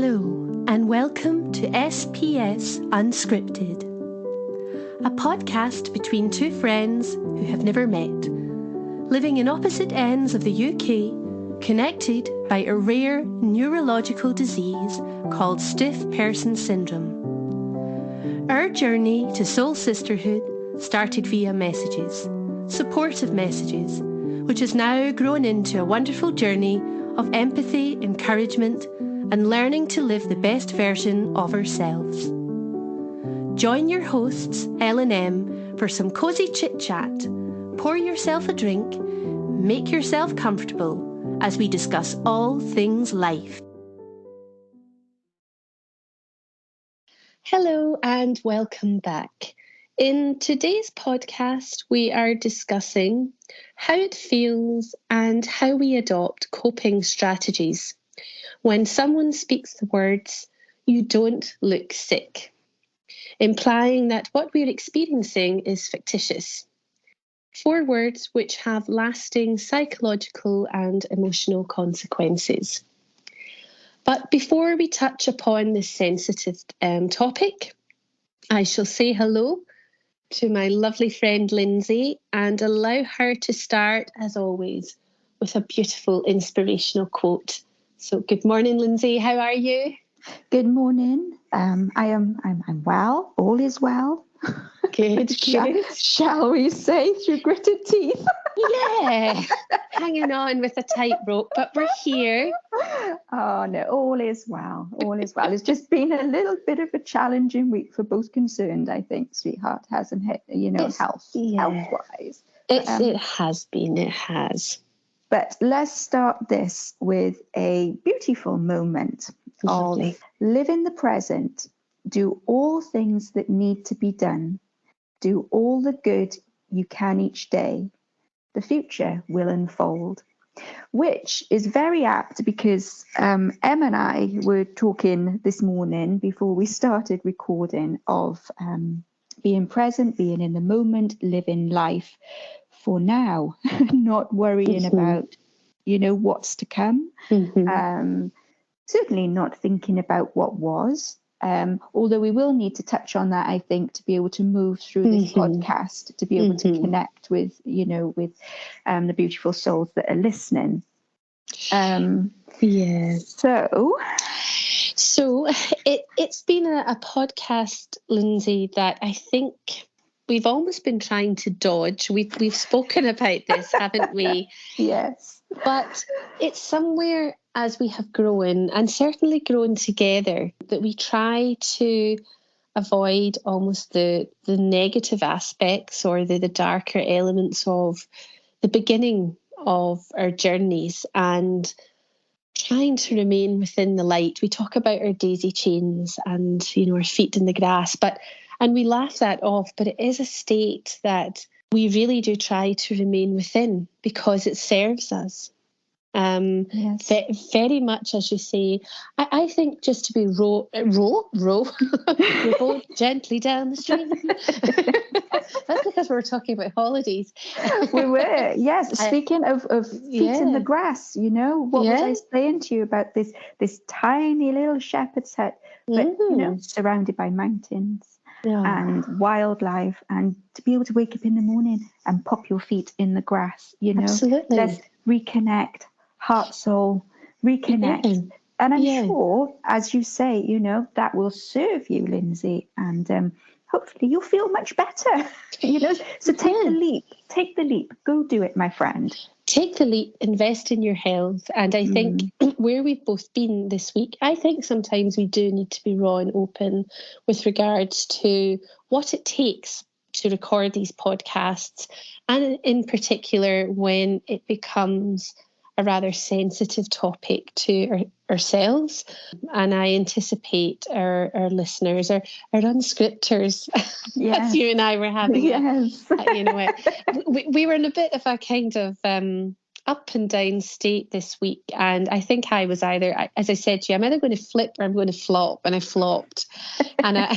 Hello, and welcome to SPS Unscripted, a podcast between two friends who have never met, living in opposite ends of the UK, connected by a rare neurological disease called stiff person syndrome. Our journey to soul sisterhood started via messages, supportive messages, which has now grown into a wonderful journey of empathy, encouragement, and learning to live the best version of ourselves. Join your hosts, L and M, for some cosy chit-chat. Pour yourself a drink, make yourself comfortable as we discuss all things life. Hello and welcome back. In today's podcast, we are discussing how it feels and how we adopt coping strategies when someone speaks the words, "You don't look sick," implying that what we're experiencing is fictitious. 4 words which have lasting psychological and emotional consequences. But before we touch upon this sensitive topic, I shall say hello to my lovely friend Lindsay and allow her to start, as always, with a beautiful inspirational quote. So good morning, Lindsay. How are you? Good morning. I'm well. All is well. Good. Shall we say through gritted teeth? Yeah, hanging on with a tightrope, but we're here. Oh no, all is well. All is well. It's just been a little bit of a challenging week for both concerned, I think, sweetheart, hasn't it? Health-wise. It has been. It has. But let's start this with a beautiful moment Lovely. of live in the present, do all things that need to be done, do all the good you can each day. The future will unfold, which is very apt because Em and I were talking this morning before we started recording of being present, being in the moment, living life for now, not worrying about, what's to come. Certainly not thinking about what was. Although we will need to touch on that, I think, to be able to move through this podcast, to be able to connect with, the beautiful souls that are listening. So it's been a podcast, Lindsay, that I think we've almost been trying to dodge. We've spoken about this, haven't we? Yes. But it's somewhere as we have grown, and certainly grown together, that we try to avoid almost the negative aspects or the darker elements of the beginning of our journeys and trying to remain within the light. We talk about our daisy chains and, our feet in the grass, and we laugh that off, but it is a state that we really do try to remain within because it serves us. Yes. Very much, as you say. I think just to be row your boat gently down the stream. That's because we're talking about holidays. We were, yes. Speaking of feet in the grass, what was I saying to you about this tiny little shepherd's hut, but surrounded by mountains and wildlife, and to be able to wake up in the morning and pop your feet in the grass, Absolutely. Let's reconnect, heart, soul, reconnect. Yeah. And I'm sure, as you say, that will serve you, Lindsay, and hopefully you'll feel much better, So take the leap, go do it, my friend. Take the leap, invest in your health. And I think where we've both been this week, I think sometimes we do need to be raw and open with regards to what it takes to record these podcasts, and in particular when it becomes a rather sensitive topic to ourselves. And I anticipate our listeners, our unscripters, as you and I were having we were in a bit of a kind of up and down state this week, and I think I was either, as I said to you, I'm either going to flip or I'm going to flop, and I flopped. And I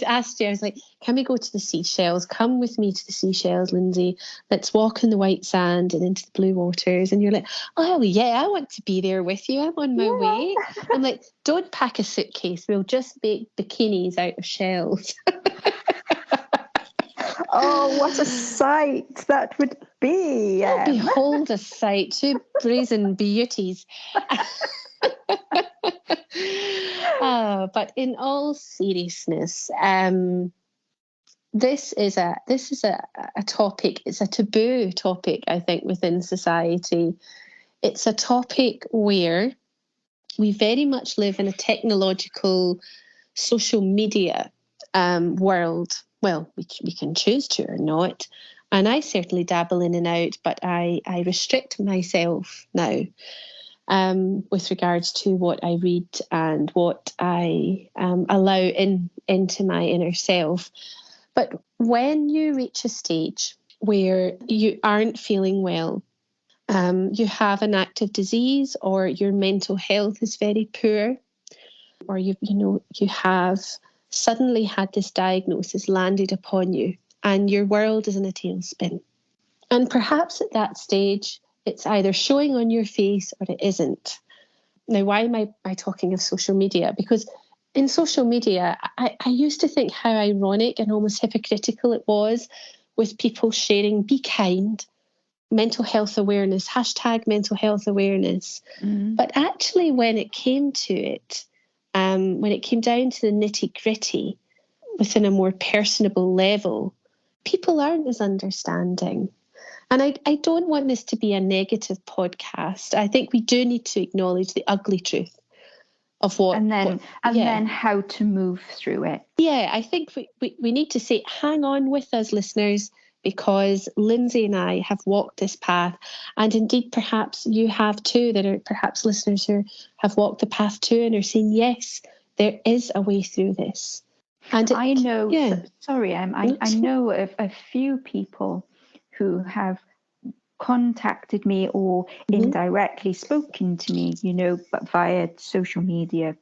asked you, I was like, can we go to the seashells? Come with me to the seashells, Lindsay. Let's walk in the white sand and into the blue waters. And you're like, oh yeah, I want to be there with you. I'm on my way. I'm like, don't pack a suitcase. We'll just make bikinis out of shells. Oh, what a sight that would be. Oh, behold a sight, two brazen beauties. But in all seriousness, this is a topic. It's a taboo topic, I think, within society. It's a topic where we very much live in a technological, social media world. Well, we can choose to or not. And I certainly dabble in and out, but I restrict myself now with regards to what I read and what I allow into my inner self. But when you reach a stage where you aren't feeling well, you have an active disease, or your mental health is very poor, or you have suddenly had this diagnosis landed upon you, and your world is in a tailspin. And perhaps at that stage, it's either showing on your face or it isn't. Now, why am I talking of social media? Because in social media, I used to think how ironic and almost hypocritical it was with people sharing, be kind, mental health awareness, hashtag mental health awareness. But actually, when it came to it, when it came down to the nitty gritty, within a more personable level, people aren't as understanding. And I don't want this to be a negative podcast. I think we do need to acknowledge the ugly truth of what... And then how to move through it. Yeah, I think we need to say, hang on with us, listeners, because Lindsay and I have walked this path. And indeed, perhaps you have too. There are perhaps listeners who have walked the path too and are saying, yes, there is a way through this. And I know, I know of a few people who have contacted me or indirectly spoken to me, but via social media,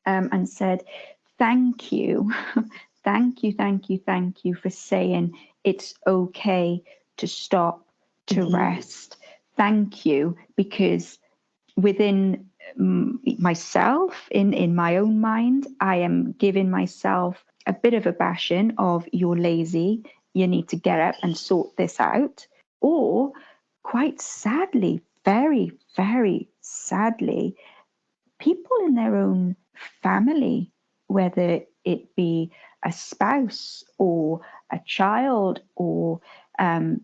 and said, thank you, thank you for saying it's okay to stop, to rest. Thank you, because within myself, in my own mind, I am giving myself a bit of a bashing of, you're lazy, you need to get up and sort this out. Or quite sadly, very, very sadly, people in their own family, whether it be a spouse or a child or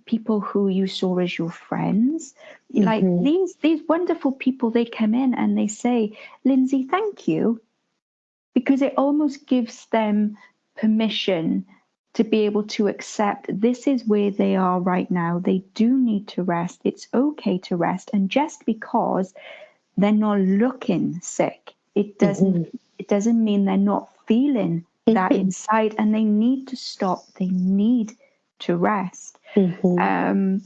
people who you saw as your friends, like these wonderful people, they come in and they say, Lindsay, thank you, because it almost gives them permission to be able to accept this is where they are right now. They do need to rest. It's okay to rest. And just because they're not looking sick, it doesn't mean they're not feeling that inside, and they need to stop. They need to rest. And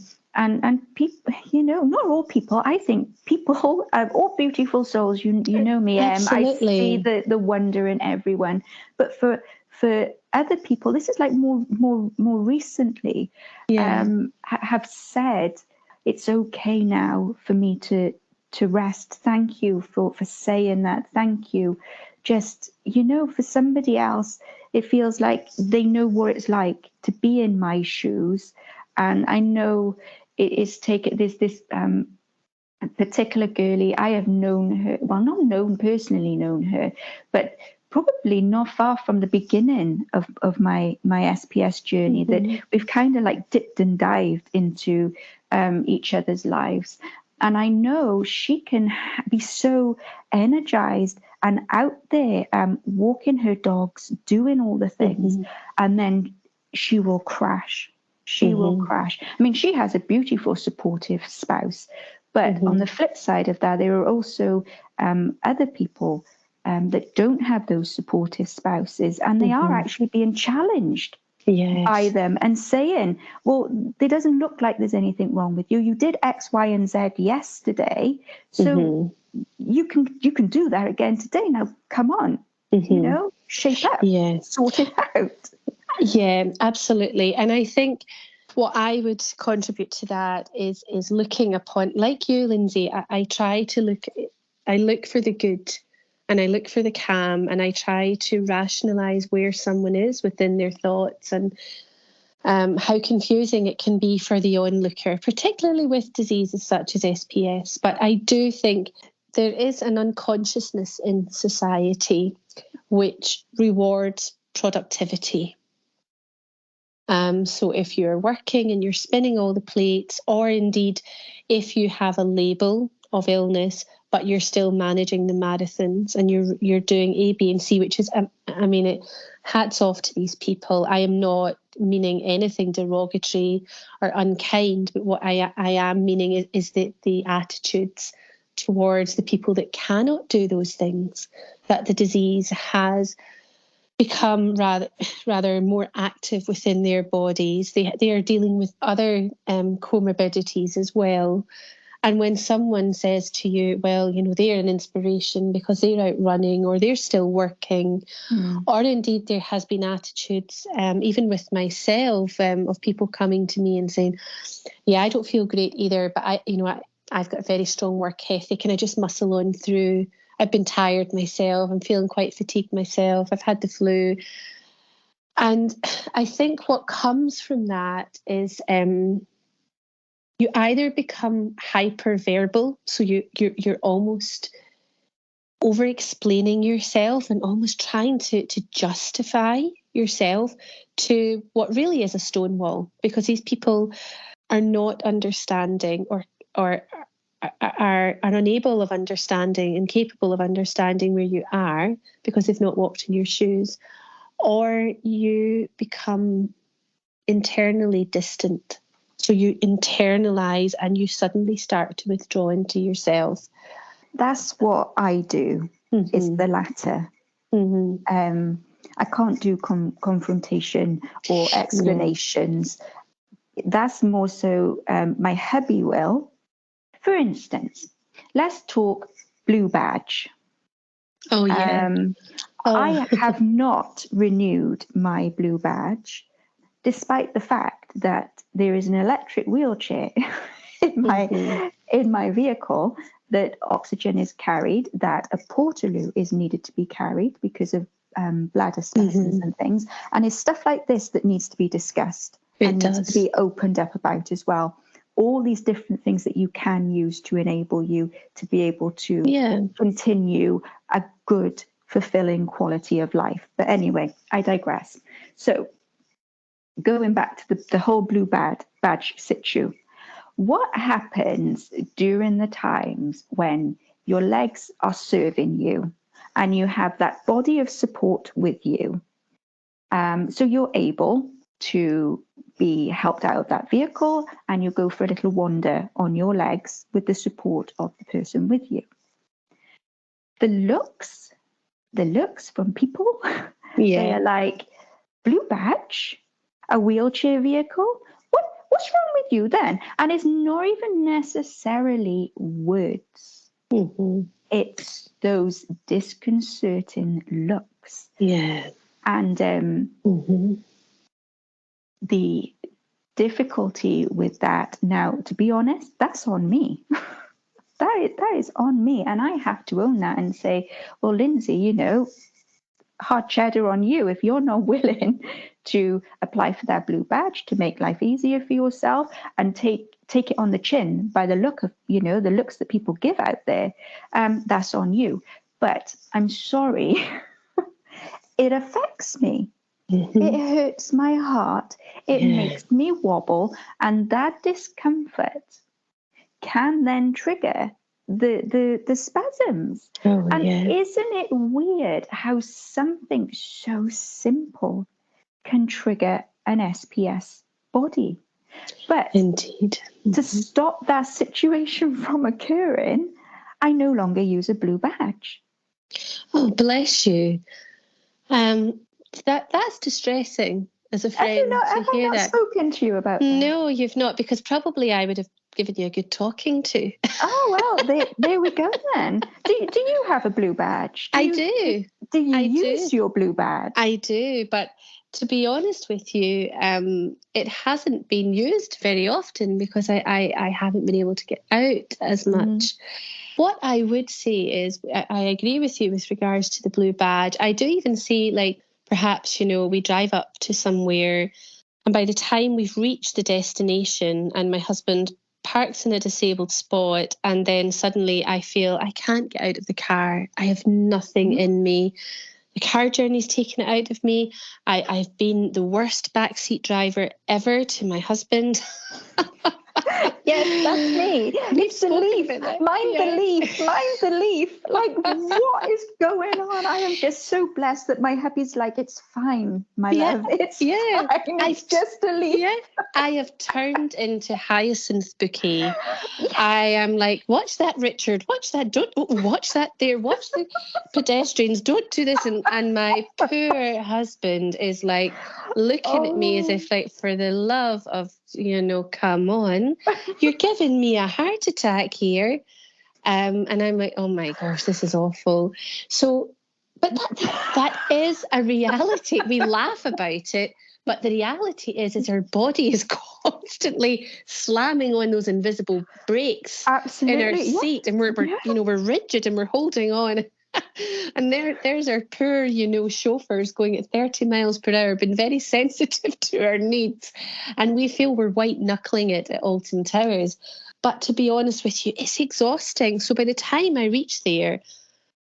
people, not all people. I think people, all beautiful souls. You know me, Absolutely. I see the wonder in everyone. But for other people, this is like more recently, have said it's okay now for me to rest. Thank you for saying that. Thank you. Just, for somebody else, it feels like they know what it's like to be in my shoes. And I know it is taken, there's this particular girlie, I have known her, well, not personally known her, but probably not far from the beginning of my SPS journey, that we've kind of like dipped and dived into each other's lives. And I know she can be so energized and out there, walking her dogs, doing all the things, and then she will crash. She will crash. I mean, she has a beautiful, supportive spouse. But on the flip side of that, there are also other people that don't have those supportive spouses, and they are actually being challenged by Yes. them and saying, well, there doesn't look like there's anything wrong with you. You did X, Y, and Z yesterday, so you can do that again today. Now, come on, shape up, Yes. sort it out. Yeah, absolutely. And I think what I would contribute to that is looking upon, like you, Lindsay, I try to I look for the good and I look for the calm, and I try to rationalize where someone is within their thoughts, and how confusing it can be for the onlooker, particularly with diseases such as SPS. But I do think there is an unconsciousness in society which rewards productivity. So if you're working and you're spinning all the plates, or indeed if you have a label of illness, but you're still managing the marathons and you're doing A, B, and C, which is, hats off to these people. I am not meaning anything derogatory or unkind, but what I am meaning is the attitudes towards the people that cannot do those things, that the disease has become rather more active within their bodies. They are dealing with other comorbidities as well. And when someone says to you, well, they're an inspiration because they're out running or they're still working, or indeed there has been attitudes, even with myself, of people coming to me and saying, yeah, I don't feel great either, but I've got a very strong work ethic and I just muscle on through. I've been tired myself. I'm feeling quite fatigued myself. I've had the flu. And I think what comes from that is you either become hyper-verbal, so you're almost over-explaining yourself and almost trying to justify yourself to what really is a stone wall, because these people are not understanding or are unable of understanding, incapable of understanding where you are because they've not walked in your shoes, or you become internally distant. So you internalize and you suddenly start to withdraw into yourself. That's what I do, is the latter. I can't do confrontation or explanations. That's more so my hubby will. For instance, let's talk blue badge. Oh, yeah. I have not renewed my blue badge, despite the fact that there is an electric wheelchair in my vehicle, that oxygen is carried, that a portaloo is needed to be carried because of bladder spasms and things. And it's stuff like this that needs to be discussed and needs to be opened up about as well. All these different things that you can use to enable you to be able to continue a good, fulfilling quality of life. But anyway, I digress. So going back to the whole blue badge situ, what happens during the times when your legs are serving you and you have that body of support with you? So you're able to be helped out of that vehicle and you go for a little wander on your legs with the support of the person with you. The looks from people, they are like, blue badge, a wheelchair vehicle? What's wrong with you then? And it's not even necessarily words. It's those disconcerting looks. Yeah. And the difficulty with that, now, to be honest, that's on me. that is on me. And I have to own that and say, well, Lindsay, hard cheddar on you if you're not willing to apply for that blue badge to make life easier for yourself and take it on the chin by the look of the looks that people give out there. That's on you. But I'm sorry, it affects me. It hurts my heart. It makes me wobble, and that discomfort can then trigger the spasms. Isn't it weird how something so simple can trigger an SPS body? But indeed, to stop that situation from occurring, I no longer use a blue badge. Oh, bless you. That's distressing. as a Have you friend not? to Have I hear not that. spoken to you about that? No, you've not, because probably I would have given you a good talking to. Oh well, there we go then. Do you have a blue badge? I do. Do you I use do. your blue badge? I do, but to be honest with you, it hasn't been used very often because I haven't been able to get out as much. What I would say is I agree with you with regards to the blue badge. I do even see, like, perhaps, we drive up to somewhere, and by the time we've reached the destination and my husband parks in a disabled spot, and then suddenly I feel I can't get out of the car. I have nothing in me. The car journey's taken it out of me. I've been the worst backseat driver ever to my husband. Yes, that's me. It's the leaf. Mind the leaf. Mind the leaf. Like, what is going on? I am just so blessed that my hubby's like, it's fine, my love. It's fine. It's just a leaf. Yeah, I have turned into Hyacinth Bouquet. Yeah. I am like, watch that, Richard. Watch that. Don't watch that there. Watch the pedestrians. Don't do this. And my poor husband is like looking at me as if, like, for the love of, come on, you're giving me a heart attack here. And I'm like, oh my gosh, this is awful. So, but that is a reality. We laugh about it, but the reality is our body is constantly slamming on those invisible brakes in our seat, and we're rigid and we're holding on. And there's our poor, chauffeurs going at 30 miles per hour, been very sensitive to our needs, and we feel we're white knuckling it at Alton Towers. But to be honest with you, it's exhausting. So by the time I reach there,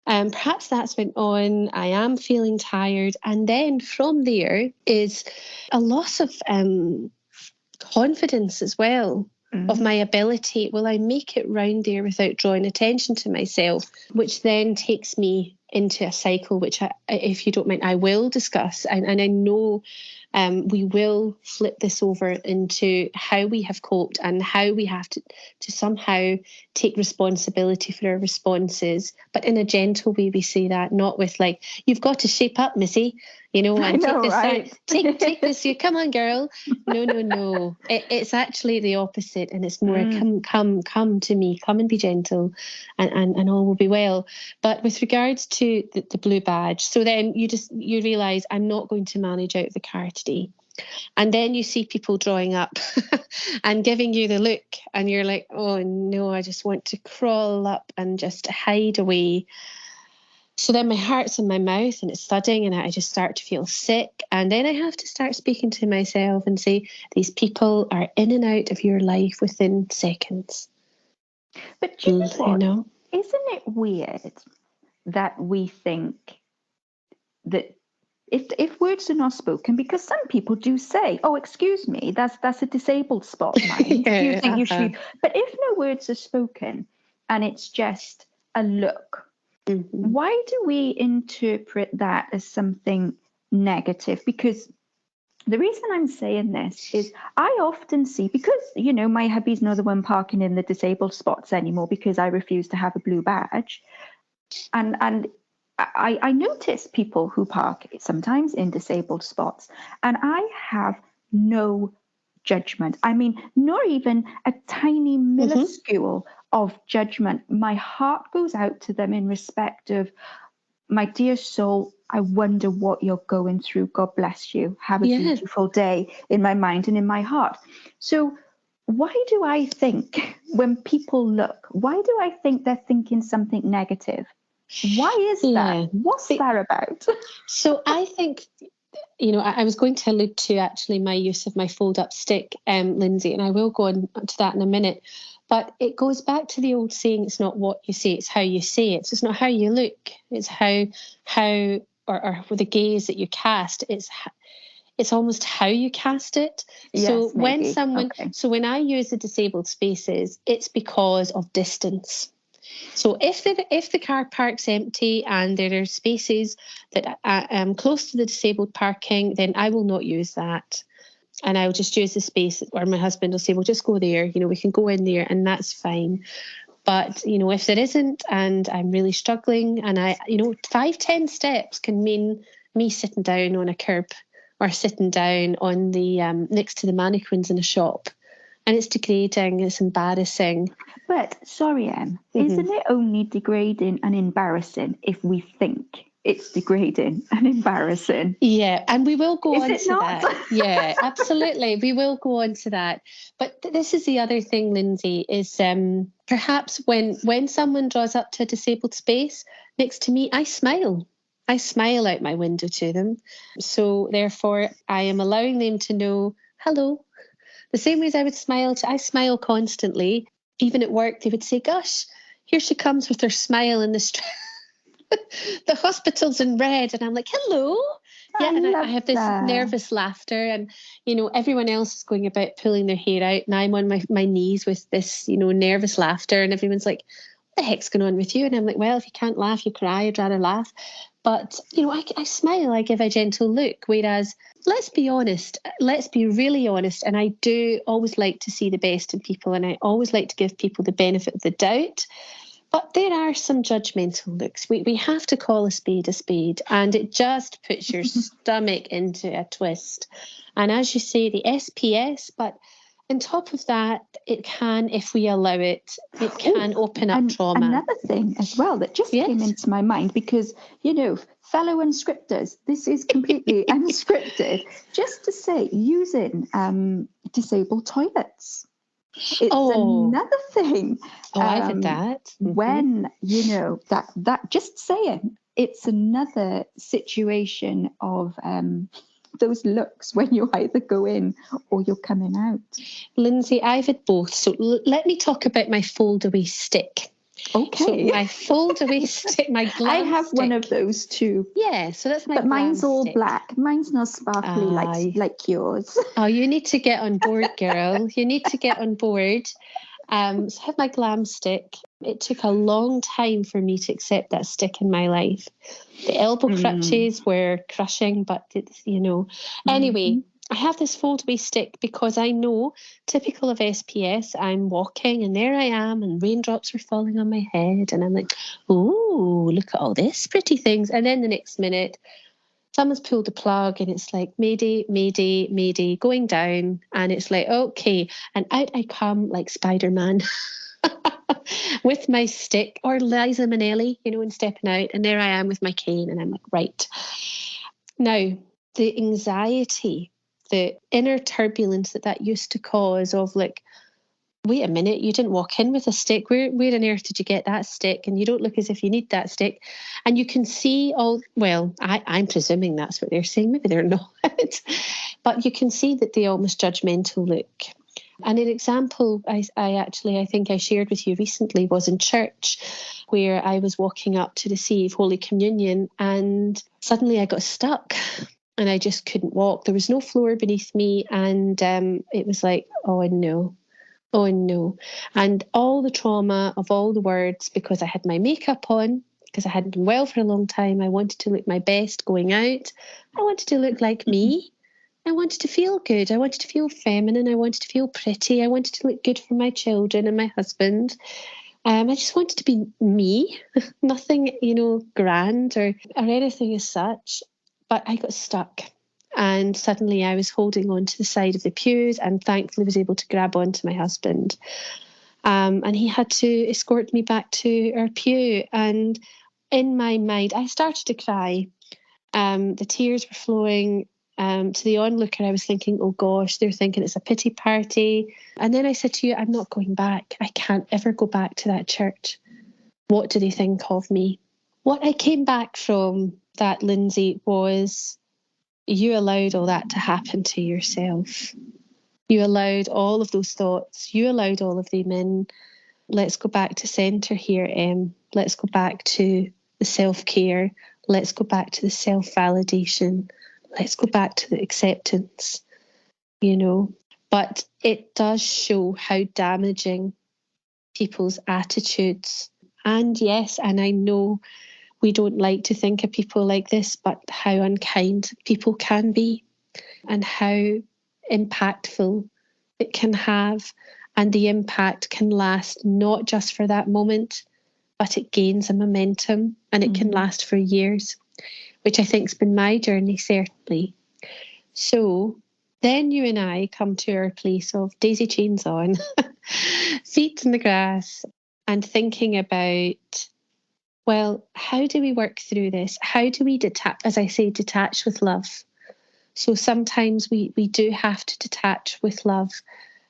perhaps that's went on, I am feeling tired. And then from there is a loss of confidence as well, of my ability. Will I make it round there without drawing attention to myself? Which then takes me into a cycle, which, if you don't mind, I will discuss. And I know we will flip this over into how we have coped and how we have to somehow take responsibility for our responses. But in a gentle way, we say that, not with like, you've got to shape up, Missy, and take this, you come on, girl. No. It's actually the opposite, and it's more come to me, come and be gentle, and all will be well. But with regards to the blue badge, so then you realise I'm not going to manage out of the car today. And then you see people drawing up and giving you the look, and you're like, oh no, I just want to crawl up and just hide away. So then my heart's in my mouth and it's thudding, and I just start to feel sick. And then I have to start speaking to myself and say, these people are in and out of your life within seconds. But do you know what? Isn't it weird that we think that if words are not spoken, because some people do say, oh, excuse me, that's a disabled spot, mind. Do you think you should? But if no words are spoken and it's just a look, why do we interpret that as something negative? Because the reason I'm saying this is I often see, because, my hubby's not the one parking in the disabled spots anymore because I refuse to have a blue badge. And I notice people who park sometimes in disabled spots, and I have no judgment. I mean, not even a tiny minuscule of judgment. My heart goes out to them in respect of, my dear soul, I wonder what you're going through. God bless you. Have a beautiful day, in my mind and in my heart. So why do I think when people look, why do I think they're thinking something negative? Why is that? What's that about? So I think, I was going to allude to actually my use of my fold-up stick, Lindsay, and I will go on to that in a minute. But it goes back to the old saying, it's not what you say, it's how you say it. So it's not how you look, it's how or with the gaze that you cast, it's almost how you cast it. Yes, so when maybe. So when I use the disabled spaces, it's because of distance. So if the car park's empty and there are spaces that are close to the disabled parking, then I will not use that. And I'll just use the space, or my husband will say, well, just go there, we can go in there, and that's fine. But, if there isn't, and I'm really struggling, and 5-10 steps can mean me sitting down on a curb or sitting down on the next to the mannequins in a shop. And it's degrading, it's embarrassing. But, sorry, isn't it only degrading and embarrassing if we think it's degrading and embarrassing? Yeah, and we will go on it to not? that. Yeah, absolutely. We will go on to that. But this is the other thing, Lindsay, is perhaps when someone draws up to a disabled space next to me, I smile. I smile out my window to them. So therefore, I am allowing them to know, hello. The same way as I smile constantly. Even at work, they would say, gosh, here she comes with her smile in the street. The hospital's in red, and I'm like, hello. Yeah, and I have this nervous laughter, and everyone else is going about pulling their hair out, and I'm on my knees with this nervous laughter, and everyone's like, what the heck's going on with you? And I'm like, well, if you can't laugh, you cry. I'd rather laugh. But I smile, I give a gentle look, whereas let's be honest, let's be really honest, and I do always like to see the best in people, and I always like to give people the benefit of the doubt. But there are some judgmental looks. We have to call a spade, and it just puts your stomach into a twist. And as you say, the SPS, but on top of that, it can, if we allow it, it can open up trauma. Another thing as well that just came into my mind, because, fellow unscripters, this is completely unscripted, just to say, using disabled toilets. It's another thing. I've had that. When, that just saying, it's another situation of those looks when you either go in or you're coming out. Lindsay, I've had both. So let me talk about my fold-away stick. Okay. So my fold-away stick, my glam I have stick. one of those too. Yeah, so that's my But mine's all stick. black. Mine's not sparkly like yours. Oh, you need to get on board, girl. You need to get on board. So I have my glam stick. It took a long time for me to accept that stick in my life. The elbow crutches were crushing, but it's, Anyway, I have this fold-away stick because I know, typical of SPS, I'm walking and there I am and raindrops are falling on my head and I'm like, oh, look at all this pretty things. And then the next minute, someone's pulled the plug and it's like, mayday, mayday, mayday, going down. And it's like, okay. And out I come like Spider-Man with my stick, or Liza Minnelli, and stepping out. And there I am with my cane and I'm like, right. Now, the anxiety, the inner turbulence that used to cause of like, wait a minute, you didn't walk in with a stick. Where on earth did you get that stick? And you don't look as if you need that stick. And you can see I'm presuming that's what they're saying. Maybe they're not. But you can see that they almost judgmental look. And an example I think I shared with you recently was in church, where I was walking up to receive Holy Communion and suddenly I got stuck. And I just couldn't walk. There was no floor beneath me. And it was like, oh no. And all the trauma of all the words, because I had my makeup on, because I hadn't been well for a long time. I wanted to look my best going out. I wanted to look like me. I wanted to feel good. I wanted to feel feminine. I wanted to feel pretty. I wanted to look good for my children and my husband. I just wanted to be me. Nothing, grand or anything as such. But I got stuck. And suddenly I was holding on to the side of the pews and thankfully was able to grab onto my husband. And he had to escort me back to our pew. And in my mind, I started to cry. The tears were flowing. To the onlooker, I was thinking, oh gosh, they're thinking it's a pity party. And then I said to you, I'm not going back. I can't ever go back to that church. What do they think of me? What I came back from that, Lindsay, was you allowed all that to happen to yourself. You allowed all of those thoughts. You allowed all of them in. Let's go back to centre here, Em. Let's go back to the self-care. Let's go back to the self-validation. Let's go back to the acceptance, But it does show how damaging people's attitudes. And yes, and I know we don't like to think of people like this, but how unkind people can be and how impactful it can have. And the impact can last not just for that moment, but it gains a momentum and it can last for years, which I think has been my journey, certainly. So then you and I come to our place of daisy chains on, feet in the grass, and thinking about, well, how do we work through this? How do we detach, as I say, detach with love? So sometimes we do have to detach with love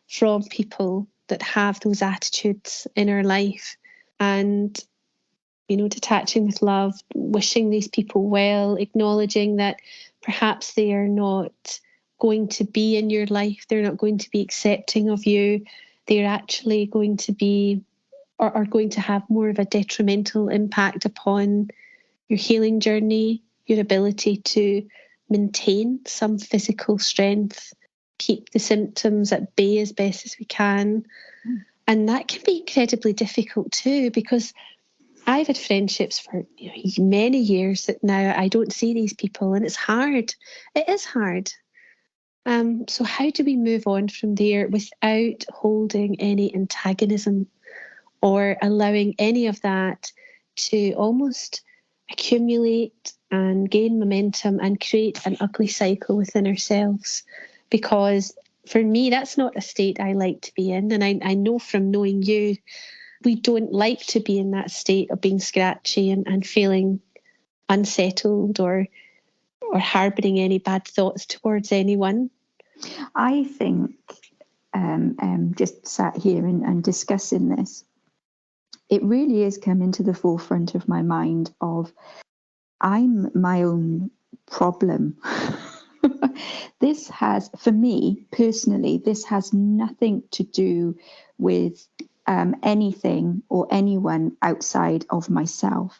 from people that have those attitudes in our life. And, detaching with love, wishing these people well, acknowledging that perhaps they are not going to be in your life, they're not going to be accepting of you, they're actually going to be, or are going to have more of a detrimental impact upon your healing journey, your ability to maintain some physical strength, keep the symptoms at bay as best as we can. And that can be incredibly difficult too, because I've had friendships for many years that now I don't see these people, and it's hard. It is hard. So how do we move on from there without holding any antagonism or allowing any of that to almost accumulate and gain momentum and create an ugly cycle within ourselves? Because for me, that's not a state I like to be in. And I know from knowing you, we don't like to be in that state of being scratchy and feeling unsettled or harbouring any bad thoughts towards anyone. I think, just sat here and discussing this, it really is coming to the forefront of my mind of I'm my own problem. This has, for me personally, this has nothing to do with anything or anyone outside of myself,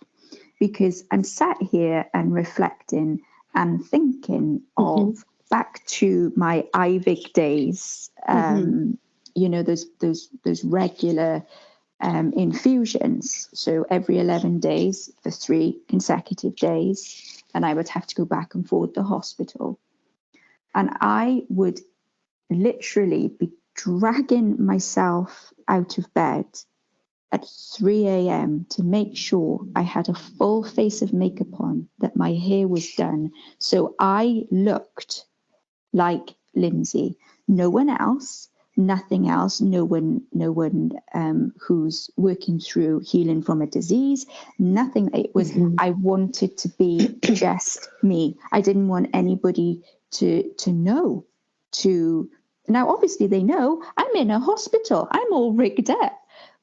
because I'm sat here and reflecting and thinking of back to my IVIC days. Those regular infusions. So every 11 days for 3 consecutive days, and I would have to go back and forth the hospital. And I would literally be dragging myself out of bed at 3 a.m. to make sure I had a full face of makeup on, that my hair was done. So I looked like Lindsay. No one else, nothing else, no one who's working through healing from a disease, nothing. It was, I wanted to be just me. I didn't want anybody to know. Now, obviously they know I'm in a hospital, I'm all rigged up,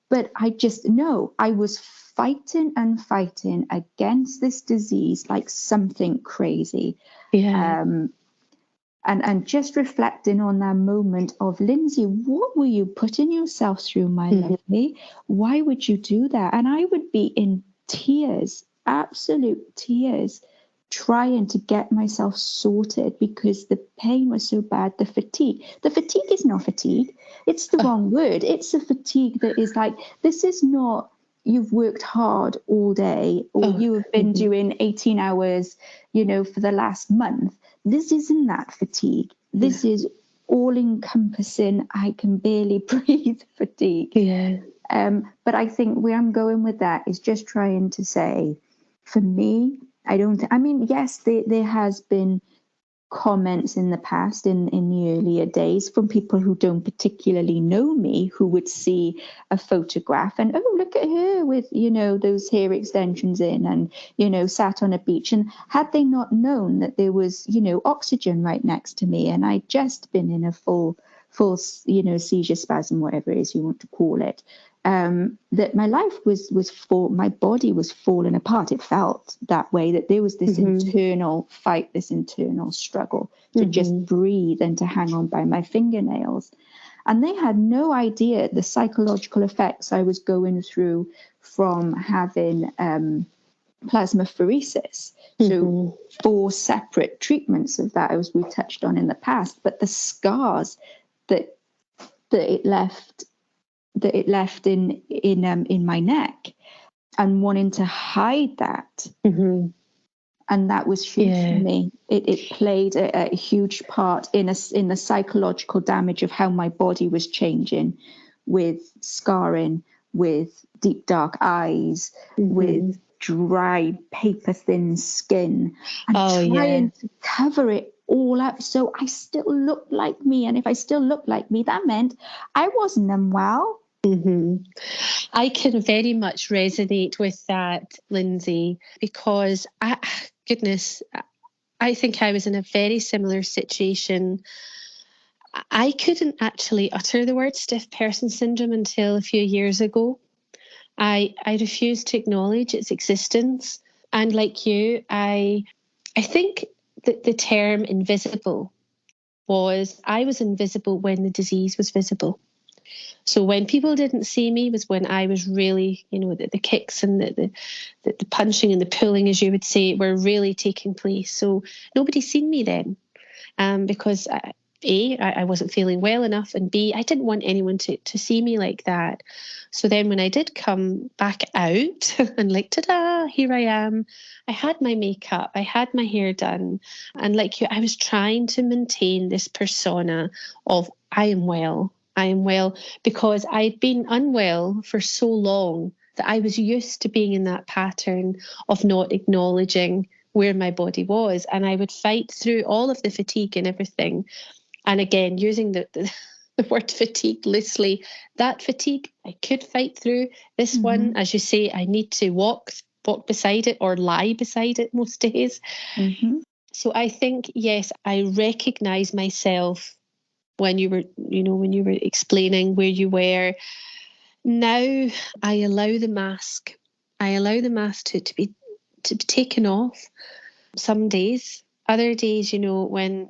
but I just know I was fighting and fighting against this disease like something crazy. Yeah. And just reflecting on that moment of, Lindsay, what were you putting yourself through, my lovely? Why would you do that? And I would be in tears, absolute tears, trying to get myself sorted because the pain was so bad. The fatigue is not fatigue. It's the wrong word. It's a fatigue that is like, this is not, you've worked hard all day, or you have been doing 18 hours, for the last month. This isn't that fatigue. This is all-encompassing, I can barely breathe fatigue. Yeah. But I think where I'm going with that is just trying to say, for me, yes, there has been comments in the past, in the earlier days, from people who don't particularly know me, who would see a photograph and, oh, look at her with, those hair extensions in and, sat on a beach. And had they not known that there was, oxygen right next to me, and I'd just been in a full, seizure spasm, whatever it is you want to call it, that my life my body was falling apart. It felt that way, that there was this internal fight, this internal struggle to just breathe and to hang on by my fingernails. And they had no idea the psychological effects I was going through from having plasmapheresis. So 4 separate treatments of that, as we've touched on in the past, but the scars that it left in my neck, and wanting to hide that. And that was huge for me. It played a huge part in the psychological damage of how my body was changing, with scarring, with deep dark eyes, with dry paper thin skin, and trying to cover it all out. So I still looked like me. And if I still looked like me, that meant I wasn't unwell. Mm-hmm. I can very much resonate with that, Lindsay, because goodness, I think I was in a very similar situation. I couldn't actually utter the word stiff person syndrome until a few years ago. I refused to acknowledge its existence. And like you, I think that the term invisible I was invisible when the disease was visible. So when people didn't see me was when I was really, the kicks and the punching and the pulling, as you would say, were really taking place. So nobody's seen me then, because I wasn't feeling well enough, and B, I didn't want anyone to see me like that. So then when I did come back out and like, ta-da, here I am, I had my makeup, I had my hair done. And like you, I was trying to maintain this persona of I am well, because I'd been unwell for so long that I was used to being in that pattern of not acknowledging where my body was. And I would fight through all of the fatigue and everything. And again, using the word fatigue loosely, that fatigue I could fight through. This one, as you say, I need to walk beside it or lie beside it most days. So I think, yes, I recognise myself when you were explaining where you were. Now I allow the mask. To be taken off some days. Other days, when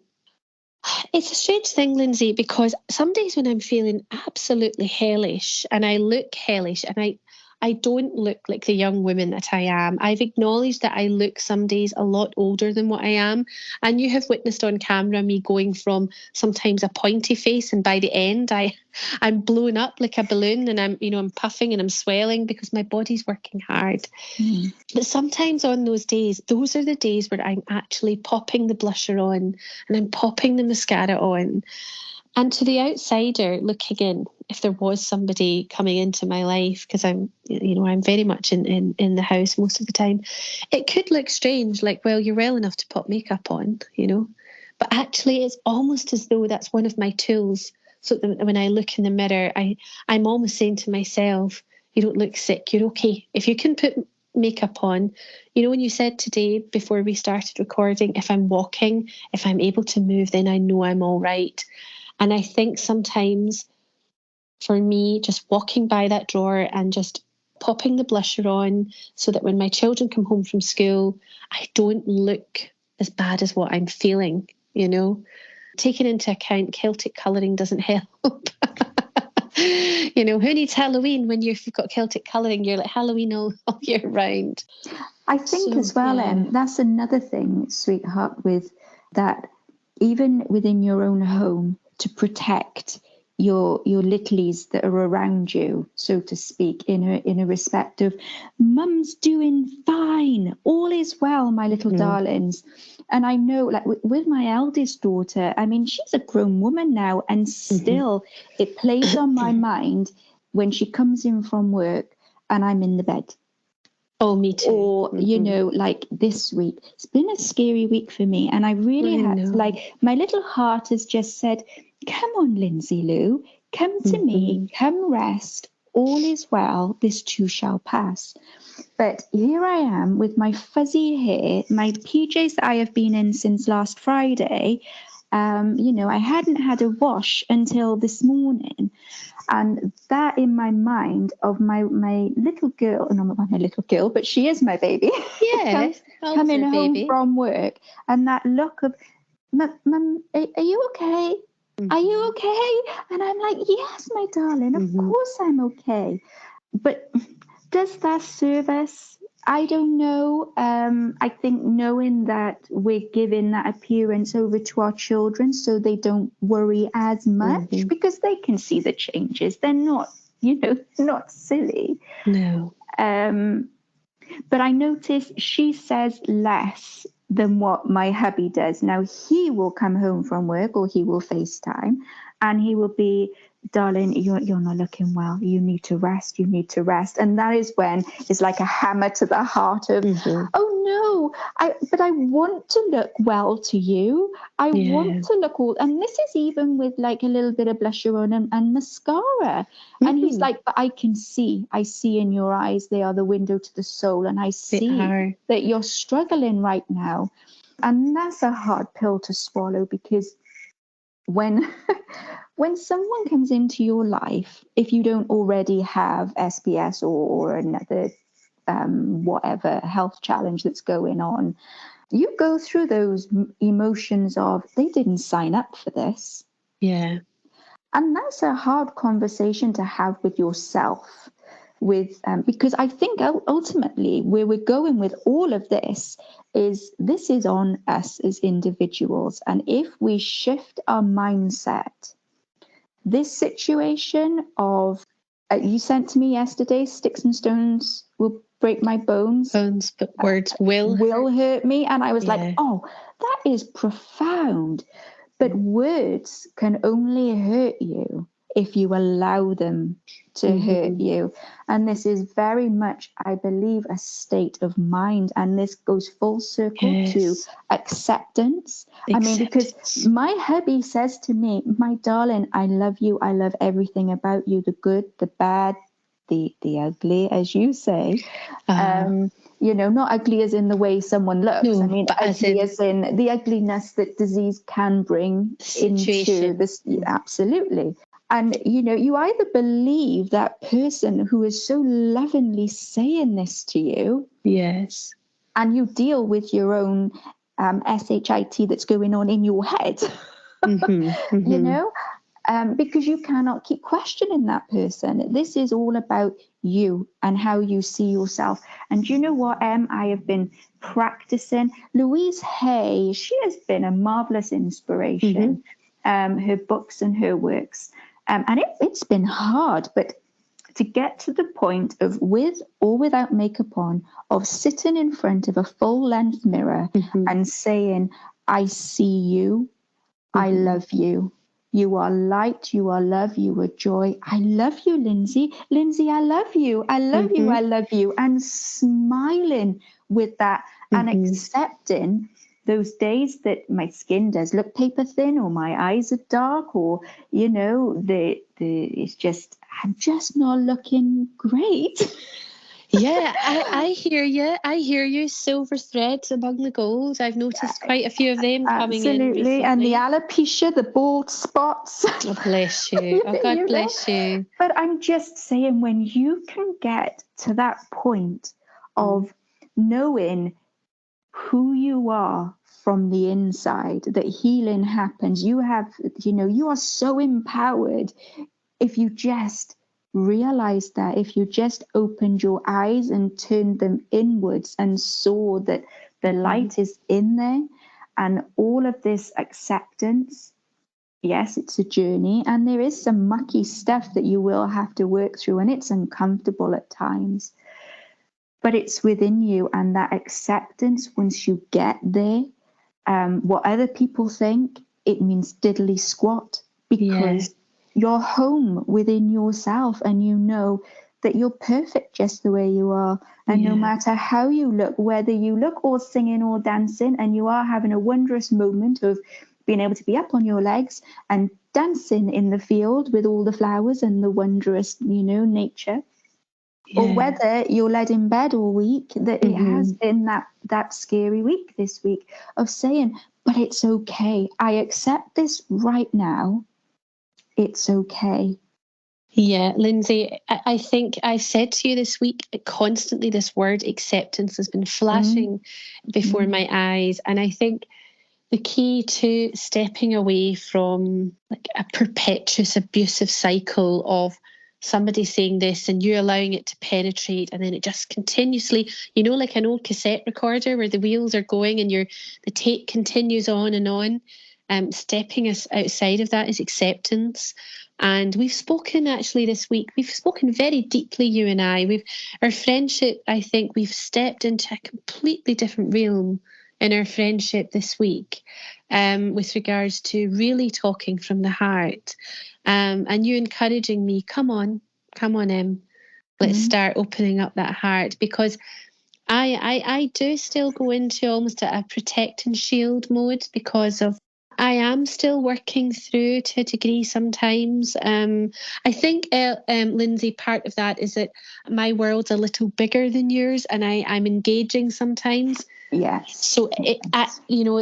it's a strange thing, Lindsay, because some days when I'm feeling absolutely hellish and I look hellish and I don't look like the young woman that I am. I've acknowledged that I look some days a lot older than what I am. And you have witnessed on camera me going from sometimes a pointy face, and by the end I'm blown up like a balloon, and I'm puffing and I'm swelling because my body's working hard. But sometimes on those days, those are the days where I'm actually popping the blusher on and I'm popping the mascara on. And to the outsider looking in, if there was somebody coming into my life, because I'm very much in the house most of the time, it could look strange, like, well, you're well enough to pop makeup on, But actually, it's almost as though that's one of my tools. So that when I look in the mirror, I'm almost saying to myself, you don't look sick, you're okay. If you can put makeup on, when you said today before we started recording, if I'm walking, if I'm able to move, then I know I'm all right. And I think sometimes for me, just walking by that drawer and just popping the blusher on so that when my children come home from school, I don't look as bad as what I'm feeling, Taking into account Celtic colouring doesn't help. Who needs Halloween when you've got Celtic colouring? You're like Halloween all year round. I think as well, that's another thing, sweetheart, with that, even within your own home, to protect your littlies that are around you, so to speak, in a respect of mum's doing fine, all is well, my little darlings. And I know, like with my eldest daughter, I mean, she's a grown woman now, and still it plays on my mind when she comes in from work and I'm in the bed. Oh, me too. Or, like this week, it's been a scary week for me. And I really had to, my little heart has just said, come on, Lindsay Lou, come to me, come rest. All is well. This too shall pass. But here I am with my fuzzy hair, my PJs that I have been in since last Friday. I hadn't had a wash until this morning. And that in my mind of my little girl, no, not my little girl, but she is my baby. Yeah, coming home from work, and that look of, Mum, are you okay? Are you okay? And I'm like, yes, my darling, of course I'm okay. But does that serve us? I don't know. I think knowing that we're giving that appearance over to our children so they don't worry as much because they can see the changes. They're not, not silly. No. But I notice she says less than what my hubby does. Now, he will come home from work or he will FaceTime and he will be, darling, you're not looking well. You need to rest. You need to rest. And that is when it's like a hammer to the heart of, oh, no, but I want to look well to you. I want to look all, and this is even with like a little bit of blusher on and mascara. And he's like, but I see in your eyes, they are the window to the soul. And I see that you're struggling right now. And that's a hard pill to swallow, because when when someone comes into your life, if you don't already have SPS or another whatever health challenge that's going on, you go through those emotions of, they didn't sign up for this. Yeah. And that's a hard conversation to have with yourself, because I think ultimately where we're going with all of this is on us as individuals. And if we shift our mindset, this situation of, you sent to me yesterday, sticks and stones will break my bones. Bones, but words will hurt me. And I was like, oh, that is profound. But words can only hurt you if you allow them to hurt you. And this is very much, I believe, a state of mind. And this goes full circle to acceptance. I mean, because my hubby says to me, my darling, I love you. I love everything about you, the good, the bad, the ugly, as you say. Not ugly as in the way someone looks. No, I mean, ugly as in the ugliness that disease can bring into this. Absolutely. And, you either believe that person who is so lovingly saying this to you. Yes. And you deal with your own SHIT that's going on in your head, because you cannot keep questioning that person. This is all about you and how you see yourself. And you know what, I have been practicing. Louise Hay, she has been a marvelous inspiration, her books and her works. And it's been hard, but to get to the point of, with or without makeup on, of sitting in front of a full-length mirror and saying, I see you, I love you. You are light, you are love, you are joy. I love you, Lindsay. Lindsay, I love you. I love you, I love you. And smiling with that and accepting those days that my skin does look paper thin, or my eyes are dark, or, it's just, I'm just not looking great. Yeah, I hear you. I hear you. Silver threads among the gold. I've noticed quite a few of them coming in recently. And the alopecia, the bald spots. Oh, bless you. Oh, God bless you. But I'm just saying, when you can get to that point of knowing who you are from the inside, that healing happens, you are so empowered if you just realize that, if you just opened your eyes and turned them inwards and saw that the light is in there, and all of this acceptance. Yes, it's a journey, and there is some mucky stuff that you will have to work through, and it's uncomfortable at times, but it's within you. And that acceptance, once you get there, what other people think, it means diddly squat, because you're home within yourself, and you know that you're perfect just the way you are. And no matter how you look, whether you look all singing or dancing, and you are having a wondrous moment of being able to be up on your legs and dancing in the field with all the flowers and the wondrous, nature, or whether you're led in bed all week, that it has been that scary week this week of saying, but it's okay. I accept this right now. It's okay. Yeah, Lindsay, I think I've said to you this week, constantly this word acceptance has been flashing before my eyes. And I think the key to stepping away from like a perpetuous abusive cycle of somebody saying this and you allowing it to penetrate, and then it just continuously, like an old cassette recorder where the wheels are going and the tape continues on and on. Stepping us outside of that is acceptance. And we've spoken actually this week, we've spoken very deeply, you and I. Our friendship, I think we've stepped into a completely different realm in our friendship this week, with regards to really talking from the heart, and you encouraging me, come on, Em, let's start opening up that heart, because I do still go into almost a protect and shield mode because of I am still working through to a degree sometimes. I think, Lindsay, part of that is that my world's a little bigger than yours, and I'm engaging sometimes. Yes. So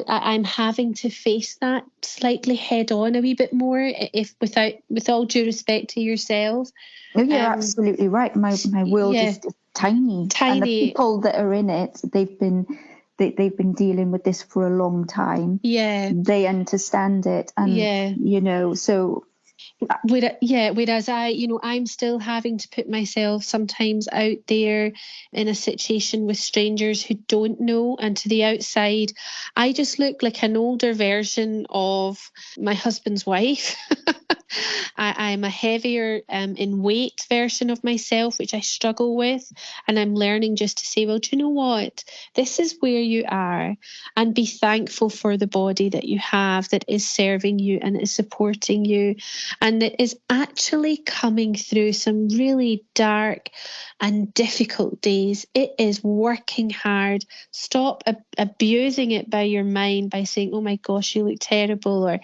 I'm having to face that slightly head on a wee bit more, if with all due respect to yourself. No, you're absolutely right. My world is tiny, and the people that are in it, they've been dealing with this for a long time. Yeah, they understand it, and so. Whereas I'm still having to put myself sometimes out there in a situation with strangers who don't know, and to the outside, I just look like an older version of my husband's wife. I'm a heavier in weight version of myself, which I struggle with. And I'm learning just to say, well, do you know what? This is where you are, and be thankful for the body that you have that is serving you and is supporting you, and that is actually coming through some really dark and difficult days. It is working hard. Stop abusing it by your mind by saying, oh my gosh, you look terrible, or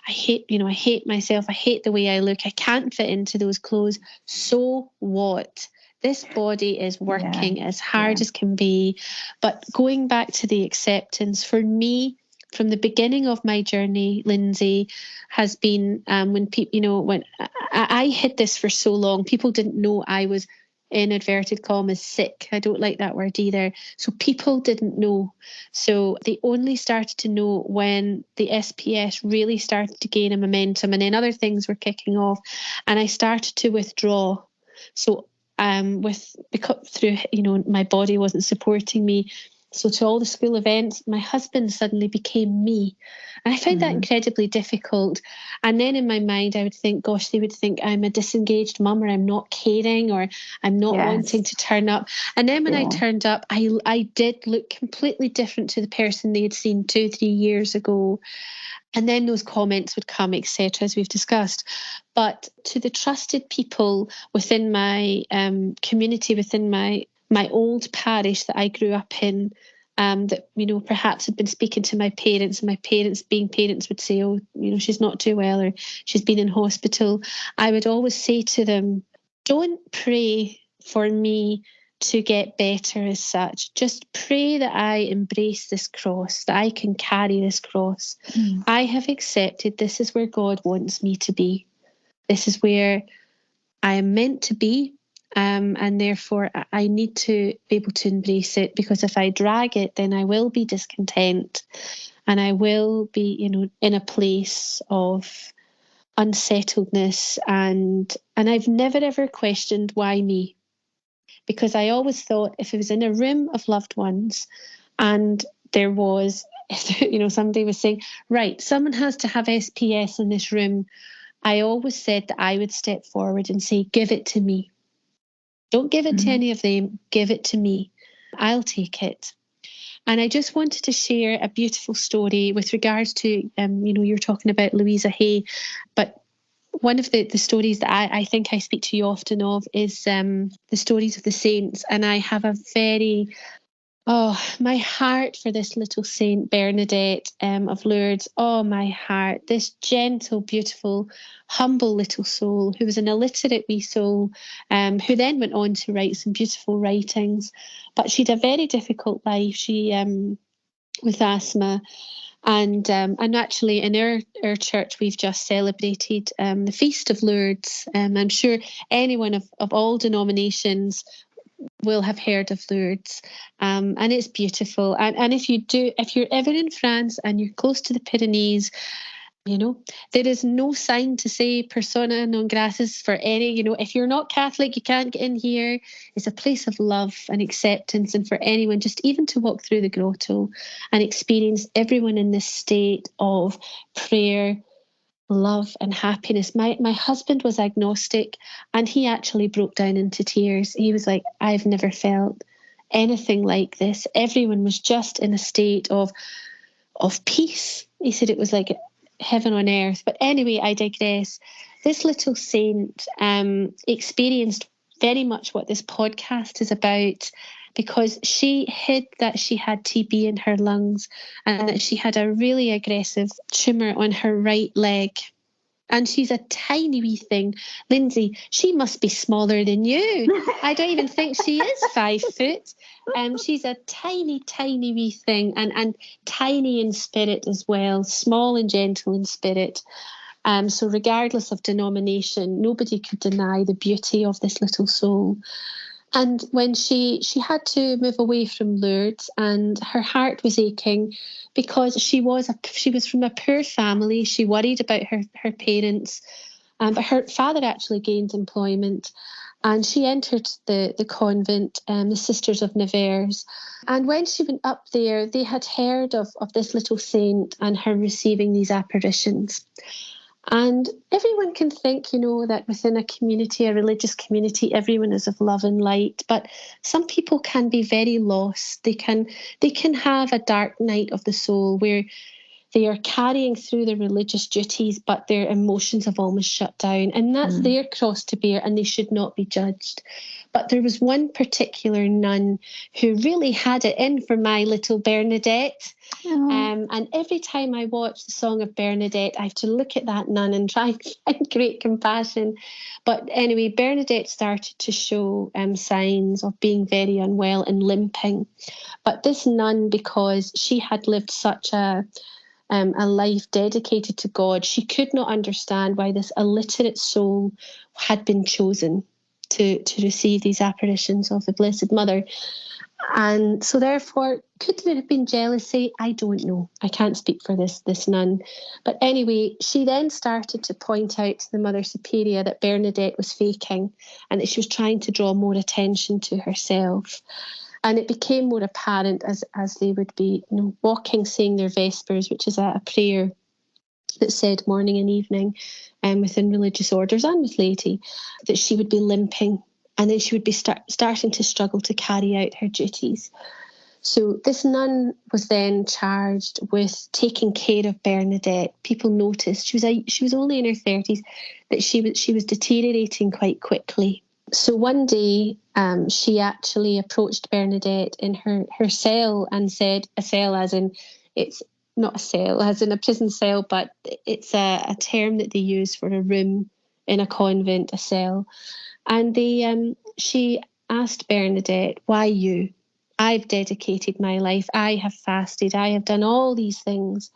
I hate myself. I hate the way I look. I can't fit into those clothes. So what? This body is working as hard as can be. But going back to the acceptance, for me, from the beginning of my journey, Lindsay, has been when people, when I hid this for so long, people didn't know I was, in inverted commas, sick. I don't like that word either. So people didn't know. So they only started to know when the SPS really started to gain a momentum, and then other things were kicking off, and I started to withdraw. So because through my body wasn't supporting me. So to all the school events, my husband suddenly became me. And I found that incredibly difficult. And then in my mind, I would think, gosh, they would think I'm a disengaged mum, or I'm not caring, or I'm not wanting to turn up. And then when I turned up, I did look completely different to the person they had seen 2-3 years ago. And then those comments would come, etc., as we've discussed. But to the trusted people within my community, within my old parish that I grew up in, that perhaps had been speaking to my parents, and my parents, being parents, would say, oh, she's not too well, or she's been in hospital. I would always say to them, don't pray for me to get better as such. Just pray that I embrace this cross, that I can carry this cross. I have accepted this is where God wants me to be. This is where I am meant to be. And therefore I need to be able to embrace it, because if I drag it, then I will be discontent, and I will be, in a place of unsettledness. And I've never ever questioned why me, because I always thought if it was in a room of loved ones and there was, somebody was saying, right, someone has to have SPS in this room, I always said that I would step forward and say, give it to me. Don't give it to any of them. Give it to me. I'll take it. And I just wanted to share a beautiful story with regards to, you're talking about Louisa Hay, but one of the stories that I think I speak to you often of is the stories of the saints. And I have a very, my heart for this little Saint Bernadette of Lourdes. Oh, my heart. This gentle, beautiful, humble little soul who was an illiterate wee soul, who then went on to write some beautiful writings. But she'd a very difficult life. She, with asthma. And actually, in our church, we've just celebrated the Feast of Lourdes. I'm sure anyone of all denominations will have heard of Lourdes, and it's beautiful. And if you're ever in France and you're close to the Pyrenees, there is no sign to say persona non gratis for any, if you're not Catholic, you can't get in here. It's a place of love and acceptance. And for anyone, just even to walk through the grotto and experience everyone in this state of prayer, love and happiness. My husband was agnostic, and he actually broke down into tears. He was like, I've never felt anything like this. Everyone was just in a state of peace. He said it was like heaven on earth. But anyway, I digress. This little saint experienced very much what this podcast is about. because she hid that she had TB in her lungs and that she had a really aggressive tumour on her right leg. And she's a tiny wee thing. Lindsay, she must be smaller than you. I don't even think she is 5 foot. She's a tiny, tiny wee thing, and tiny in spirit as well, small and gentle in spirit. So regardless of denomination, nobody could deny the beauty of this little soul. And when she had to move away from Lourdes, and her heart was aching because she was from a poor family. She worried about her parents, but her father actually gained employment, and she entered the convent, the Sisters of Nevers. And when she went up there, they had heard of this little saint and her receiving these apparitions. And everyone can think, that within a community, a religious community, everyone is of love and light. But some people can be very lost. They can have a dark night of the soul where they are carrying through their religious duties, but their emotions have almost shut down. And that's their cross to bear, and they should not be judged. But there was one particular nun who really had it in for my little Bernadette. And every time I watch the Song of Bernadette, I have to look at that nun and try and find great compassion. But anyway, Bernadette started to show signs of being very unwell and limping. But this nun, because she had lived such a life dedicated to God, she could not understand why this illiterate soul had been chosen to receive these apparitions of the Blessed Mother. And so therefore, could there have been jealousy? I don't know. I can't speak for this nun. But anyway, she then started to point out to the Mother Superior that Bernadette was faking and that she was trying to draw more attention to herself. And it became more apparent as they would be walking, saying their Vespers, which is a prayer that's said morning and evening within religious orders and with laity, that she would be limping and then she would be starting to struggle to carry out her duties. So this nun was then charged with taking care of Bernadette. People noticed she was only in her 30s, that she was deteriorating quite quickly. So one day she actually approached Bernadette in her cell and said, a cell as in, it's not a cell as in a prison cell, but it's a term that they use for a room in a convent, a cell. And she asked Bernadette, why you? I've dedicated my life. I have fasted. I have done all these things.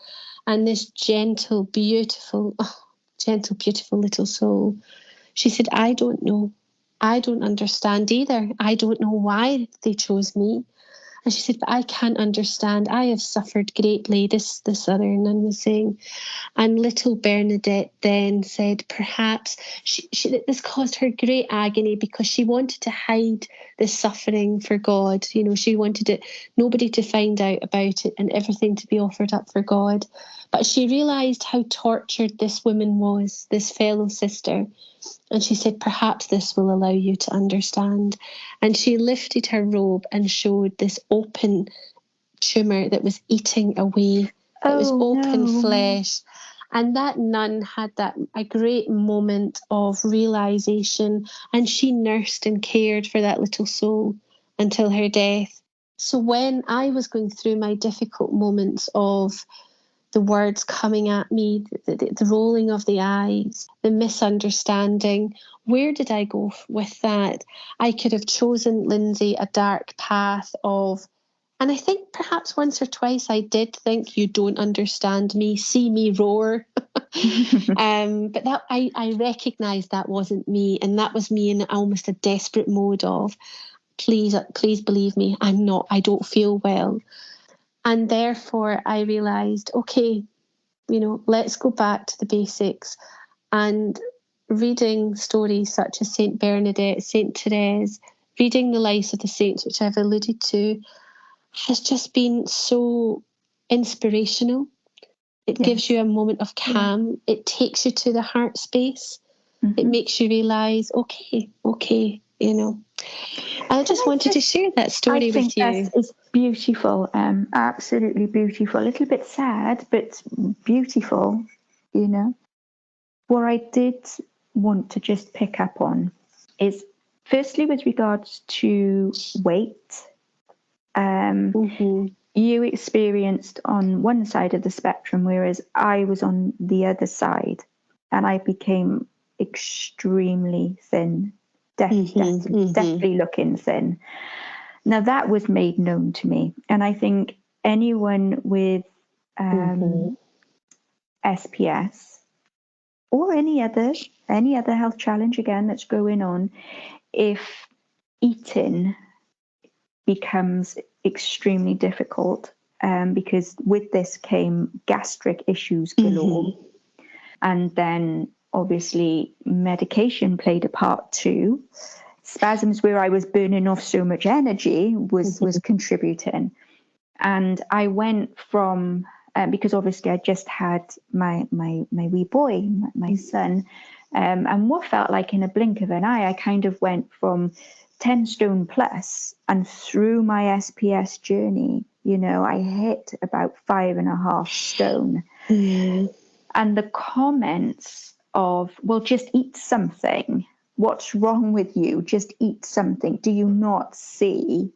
And this gentle, beautiful little soul, she said, I don't know. I don't understand either. I don't know why they chose me. And she said, but I can't understand. I have suffered greatly, this other nun was saying. And little Bernadette then said, perhaps this caused her great agony because she wanted to hide the suffering for God. She wanted nobody to find out about it and everything to be offered up for God. But she realised how tortured this woman was, this fellow sister. And she said, perhaps this will allow you to understand. And she lifted her robe and showed this open tumour that was eating away. It was open flesh. And that nun had a great moment of realisation, and she nursed and cared for that little soul until her death. So when I was going through my difficult moments of the words coming at me, the rolling of the eyes, the misunderstanding, where did I go with that? I could have chosen, Lindsay, a dark path of, and I think perhaps once or twice I did think, you don't understand me, see me roar. But that I recognised that wasn't me, and that was me in almost a desperate mode of, please believe me, I don't feel well. And therefore I realised, okay, let's go back to the basics. And reading stories such as Saint Bernadette, Saint Therese, reading the lives of the saints, which I've alluded to, has just been so inspirational. It gives you a moment of calm. Yeah. It takes you to the heart space. It makes you realise, okay, I just wanted to share that story with you. I think it's beautiful, absolutely beautiful. A little bit sad, but beautiful, What I did want to just pick up on is, firstly, with regards to weight, You experienced on one side of the spectrum, whereas I was on the other side, and I became extremely thin, definitely looking thin. Now that was made known to me, and I think anyone with SPS or any other health challenge again that's going on, if eating becomes extremely difficult, because with this came gastric issues galore, and then obviously medication played a part too. Spasms where I was burning off so much energy was contributing. And I went from, because obviously I just had my wee boy, my son, and what felt like in a blink of an eye, I kind of went from 10 stone plus, and through my SPS journey, I hit about 5.5 stone. And the comments of, well, just eat something. What's wrong with you? Just eat something. Do you not see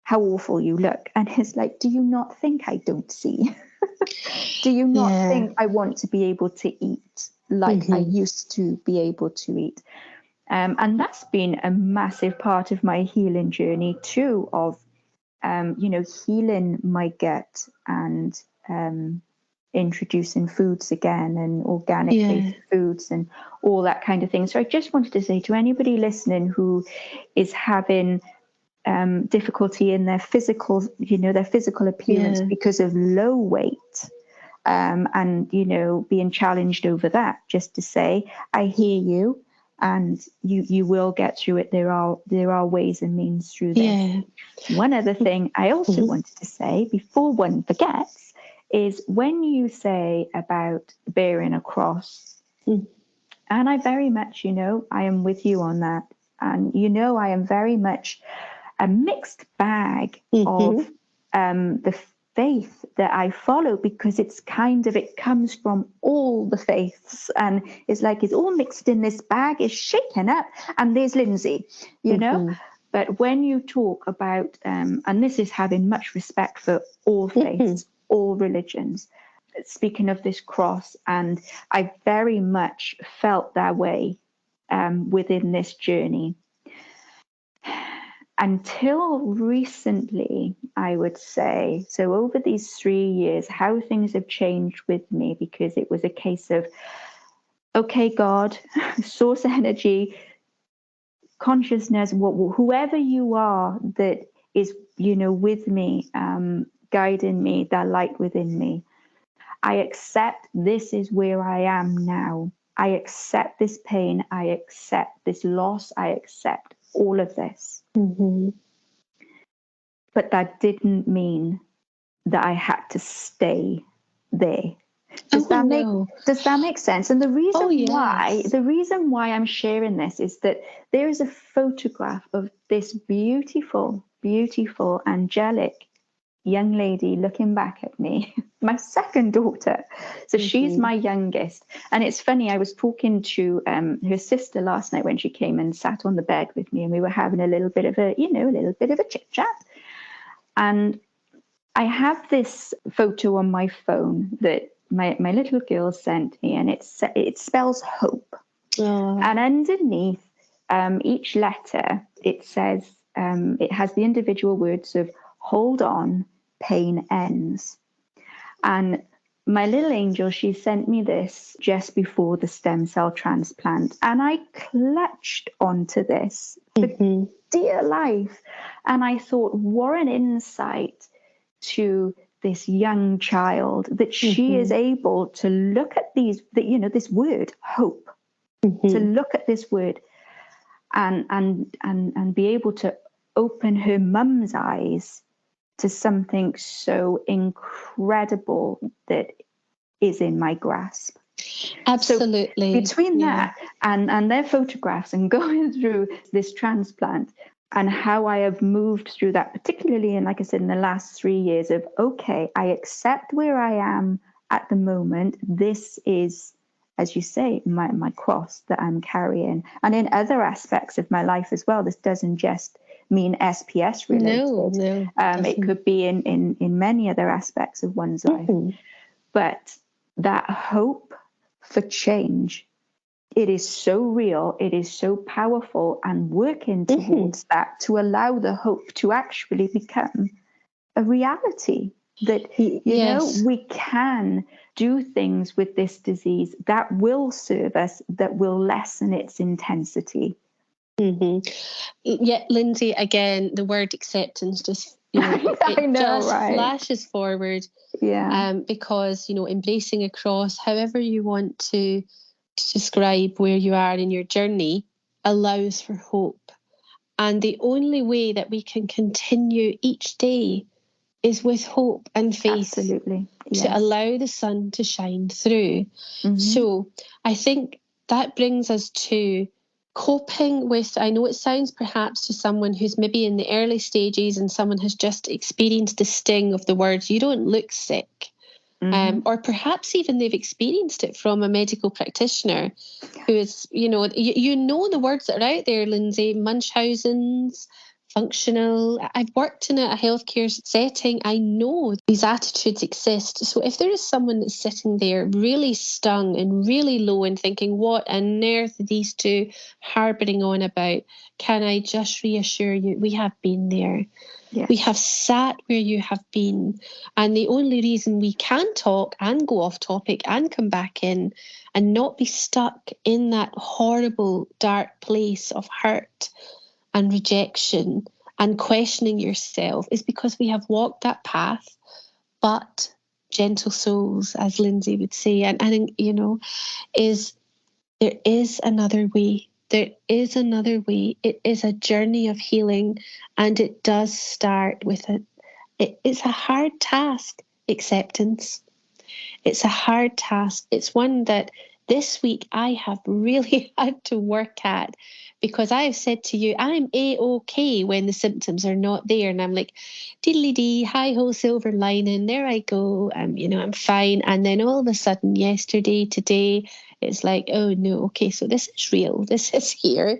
how awful you look? And it's like, do you not think I don't see? Do you not think I want to be able to eat like I used to be able to eat? And that's been a massive part of my healing journey too, of, healing my gut and introducing foods again, and organic-based foods and all that kind of thing. So I just wanted to say to anybody listening who is having difficulty in their physical appearance because of low weight, and being challenged over that, just to say, I hear you, and you will get through it. There are ways and means through this. One other thing I also wanted to say before one forgets is, when you say about bearing a cross, and I very much, I am with you on that, and I am very much a mixed bag of the faith that I follow, because it comes from all the faiths, and it's like it's all mixed in this bag, it's shaken up, and there's Lindsay, But when you talk about, and this is having much respect for all faiths, all religions, speaking of this cross, and I very much felt that way within this journey. Until recently, I would say, so over these 3 years, how things have changed with me, because it was a case of, okay, God, source energy, consciousness, whoever you are that is, with me, guiding me, that light within me. I accept this is where I am now. I accept this pain. I accept this loss. I accept all of this. But that didn't mean that I had to stay there. Does that make sense? And the reason why I'm sharing this is that there is a photograph of this beautiful, beautiful, angelic young lady looking back at me, my second daughter. So she's my youngest. And it's funny, I was talking to her sister last night when she came and sat on the bed with me, and we were having a little bit of a chit chat. And I have this photo on my phone that my little girl sent me, and it spells hope. And underneath each letter, it says, it has the individual words of hold on, pain ends. And my little angel, she sent me this just before the stem cell transplant, and I clutched onto this for dear life. And I thought, what an insight to this young child, that she is able to look at this word hope, to look at this word and be able to open her mum's eyes to something so incredible that is in my grasp. Absolutely. So between that and their photographs, and going through this transplant, and how I have moved through that, particularly in, like I said, in the last 3 years of, okay, I accept where I am at the moment. This is, as you say, my cross that I'm carrying. And in other aspects of my life as well, this doesn't just mean SPS related. No, it could be in many other aspects of one's life. But that hope for change, it is so real, it is so powerful, and working towards that to allow the hope to actually become a reality. That, you know, we can do things with this disease that will serve us, that will lessen its intensity. Yeah, Lindsay, again, the word acceptance just, flashes forward. Because, embracing across, however you want to describe where you are in your journey, allows for hope. And the only way that we can continue each day is with hope and faith. Absolutely. Yes. To allow the sun to shine through. So I think that brings us to coping with, I know it sounds perhaps to someone who's maybe in the early stages and someone has just experienced the sting of the words, you don't look sick. Or perhaps even they've experienced it from a medical practitioner who is, you know the words that are out there, Lindsay, Munchausen's, functional. I've worked in a healthcare setting. I know these attitudes exist. So if there is someone that's sitting there really stung and really low and thinking, what on earth are these two harboring on about? Can I just reassure you, we have been there. Yes. We have sat where you have been. And the only reason we can talk and go off topic and come back in and not be stuck in that horrible, dark place of hurt and rejection and questioning yourself is because we have walked that path. But gentle souls, as Lindsay would say, and I think, there is another way. There is another way. It is a journey of healing, and it does start with it's a hard task, acceptance. It's a hard task. It's one that this week I have really had to work at, because I have said to you, I'm A-OK when the symptoms are not there. And I'm like, diddly-dee, hi-ho, silver lining, there I go. I'm fine. And then all of a sudden, yesterday, today, it's like, oh no, okay, so this is real. This is here.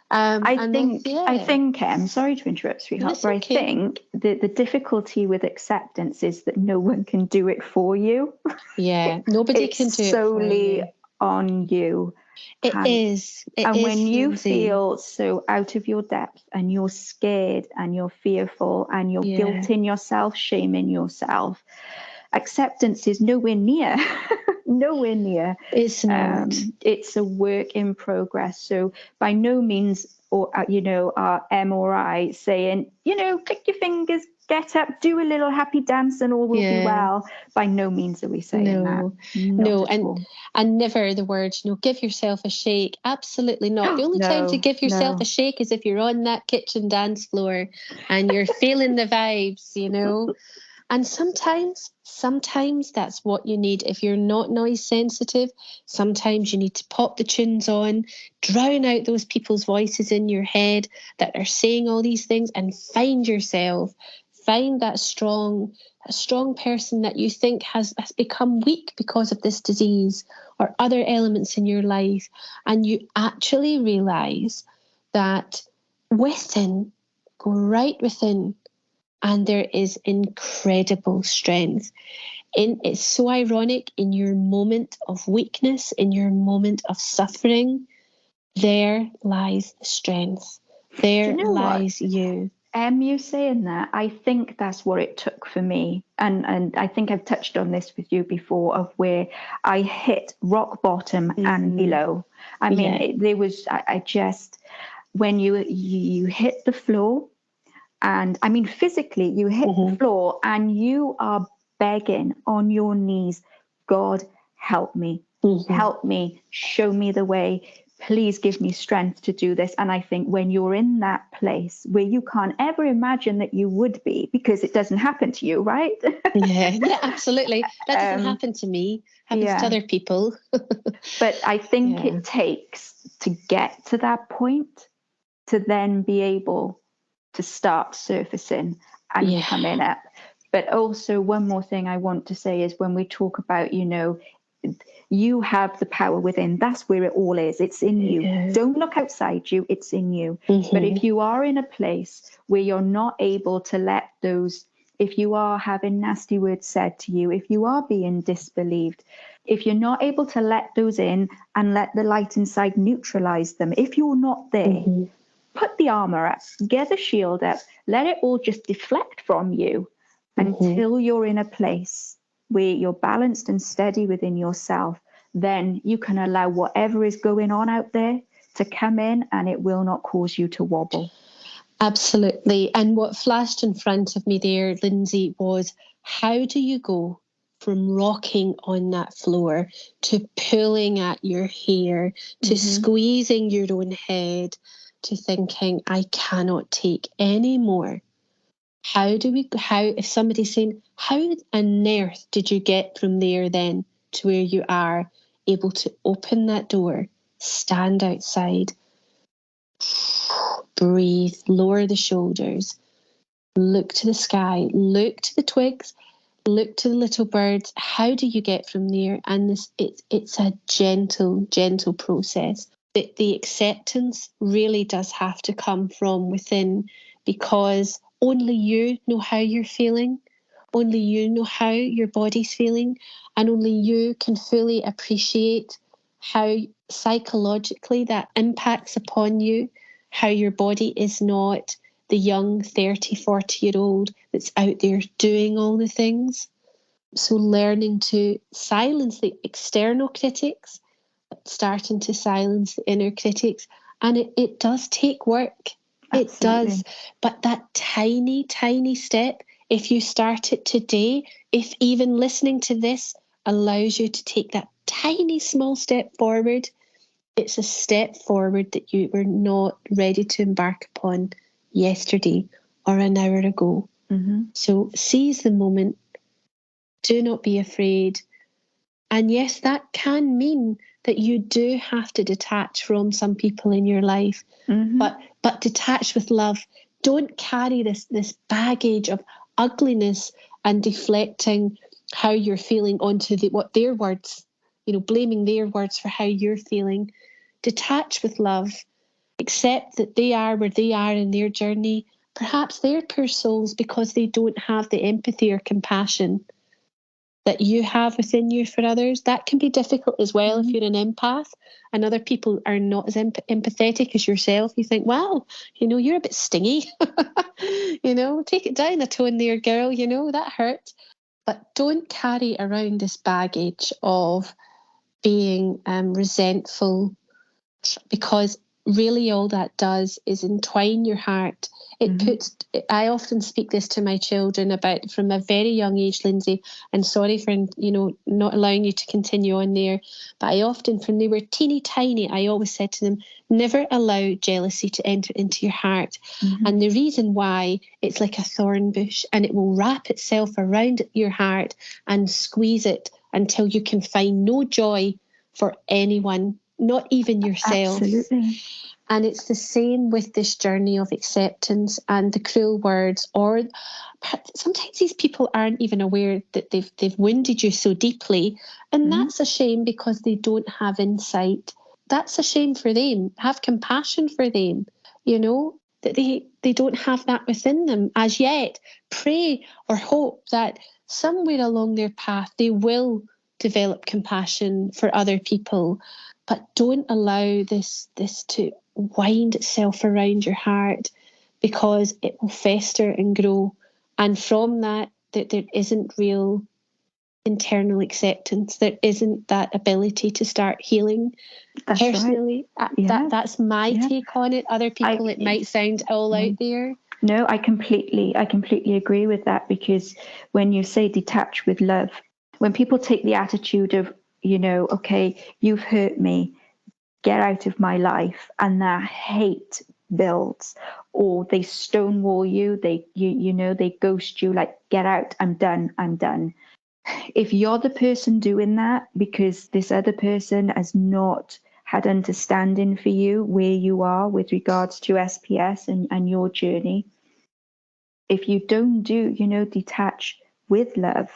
I think, I'm sorry to interrupt, sweetheart, but okay. I think the difficulty with acceptance is that no one can do it for you. Yeah, nobody can do it for you. It's solely on you. It is. And when you feel so out of your depth and you're scared and you're fearful and you're guilting yourself, shaming yourself, acceptance is nowhere near. Nowhere near. It's not. It's a work in progress. So by no means, our M or I saying, click your fingers, get up, do a little happy dance, and all will be well. By no means are we saying that. No, and never the words, give yourself a shake. Absolutely not. The only time to give yourself a shake is if you're on that kitchen dance floor and you're feeling the vibes, And sometimes that's what you need. If you're not noise sensitive, sometimes you need to pop the tunes on, drown out those people's voices in your head that are saying all these things, and find yourself. Find that strong person that you think has become weak because of this disease or other elements in your life. And you actually realize that go right within, and there is incredible strength. It's so ironic, in your moment of weakness, in your moment of suffering, there lies the strength. There lies you. You saying that, I think that's what it took for me. And I think I've touched on this with you before, of where I hit rock bottom and below. I mean, when you hit the floor, and I mean, physically, you hit the floor and you are begging on your knees, God, help me, help me, show me the way. Please give me strength to do this. And I think when you're in that place where you can't ever imagine that you would be, because it doesn't happen to you, right? Yeah, absolutely. That doesn't happen to me. It happens to other people. But I think it takes to get to that point to then be able to start surfacing and coming up. But also, one more thing I want to say is, when we talk about, You have the power within. That's where it all is. It's in you. Yeah. Don't look outside you. It's in you. Mm-hmm. But if you are in a place where you're not able to let those, if you are having nasty words said to you, if you are being disbelieved, if you're not able to let those in and let the light inside neutralize them, if you're not there, Mm-hmm. put the armor up, get the shield up, let it all just deflect from you Mm-hmm. until you're in a place where you're balanced and steady within yourself. Then you can allow whatever is going on out there to come in, and it will not cause you to wobble. Absolutely. And what flashed in front of me there, Lindsay, was how do you go from rocking on that floor to pulling at your hair, to squeezing your own head, to thinking, I cannot take any more? If somebody's saying, how on earth did you get from there then to where you are able to open that door, stand outside, breathe, lower the shoulders, look to the sky, look to the twigs, look to the little birds. How do you get from there? And it's a gentle process. The acceptance really does have to come from within, because only you know how you're feeling. Only you know how your body's feeling, and only you can fully appreciate how psychologically that impacts upon you, how your body is not the young 30, 40-year-old that's out there doing all the things. So learning to silence the external critics, starting to silence the inner critics. And it does take work. It Absolutely. does. But that tiny step, if you start it today, if even listening to this allows you to take that tiny small step forward, it's a step forward that you were not ready to embark upon yesterday or an hour ago. So seize the moment. Do not be afraid. And yes, that can mean that you do have to detach from some people in your life, but detach with love. Don't carry this baggage of ugliness and deflecting how you're feeling onto what their words, blaming their words for how you're feeling. Detach with love. Accept that they are where they are in their journey. Perhaps they're poor souls because they don't have the empathy or compassion that you have within you for others. That can be difficult as well if you're an empath and other people are not as empathetic as yourself. You think, wow, you're a bit stingy. Take it down a tone there, girl. That hurt. But don't carry around this baggage of being resentful, because really all that does is entwine your heart. I often speak this to my children about from a very young age, Lindsay, and sorry for not allowing you to continue on there, but I often, from they were teeny tiny, I always said to them, never allow jealousy to enter into your heart. And the reason why, it's like a thorn bush and it will wrap itself around your heart and squeeze it until you can find no joy for anyone, not even yourself. Absolutely. And it's the same with this journey of acceptance and the cruel words, or sometimes these people aren't even aware that they've wounded you so deeply. And that's a shame because they don't have insight. That's a shame for them. Have compassion for them, that they don't have that within them as yet. Pray or hope that somewhere along their path they will develop compassion for other people. But don't allow this to wind itself around your heart, because it will fester and grow. And from that there isn't real internal acceptance. There isn't that ability to start healing. That's Personally, right. That's my take on it. Other people, it might sound all out there. No, I completely agree with that, because when you say detach with love, when people take the attitude of, okay, you've hurt me, get out of my life, and that hate builds, or they stonewall you, they ghost you, like, get out, I'm done. If you're the person doing that because this other person has not had understanding for you where you are with regards to SPS and your journey, if you don't detach with love,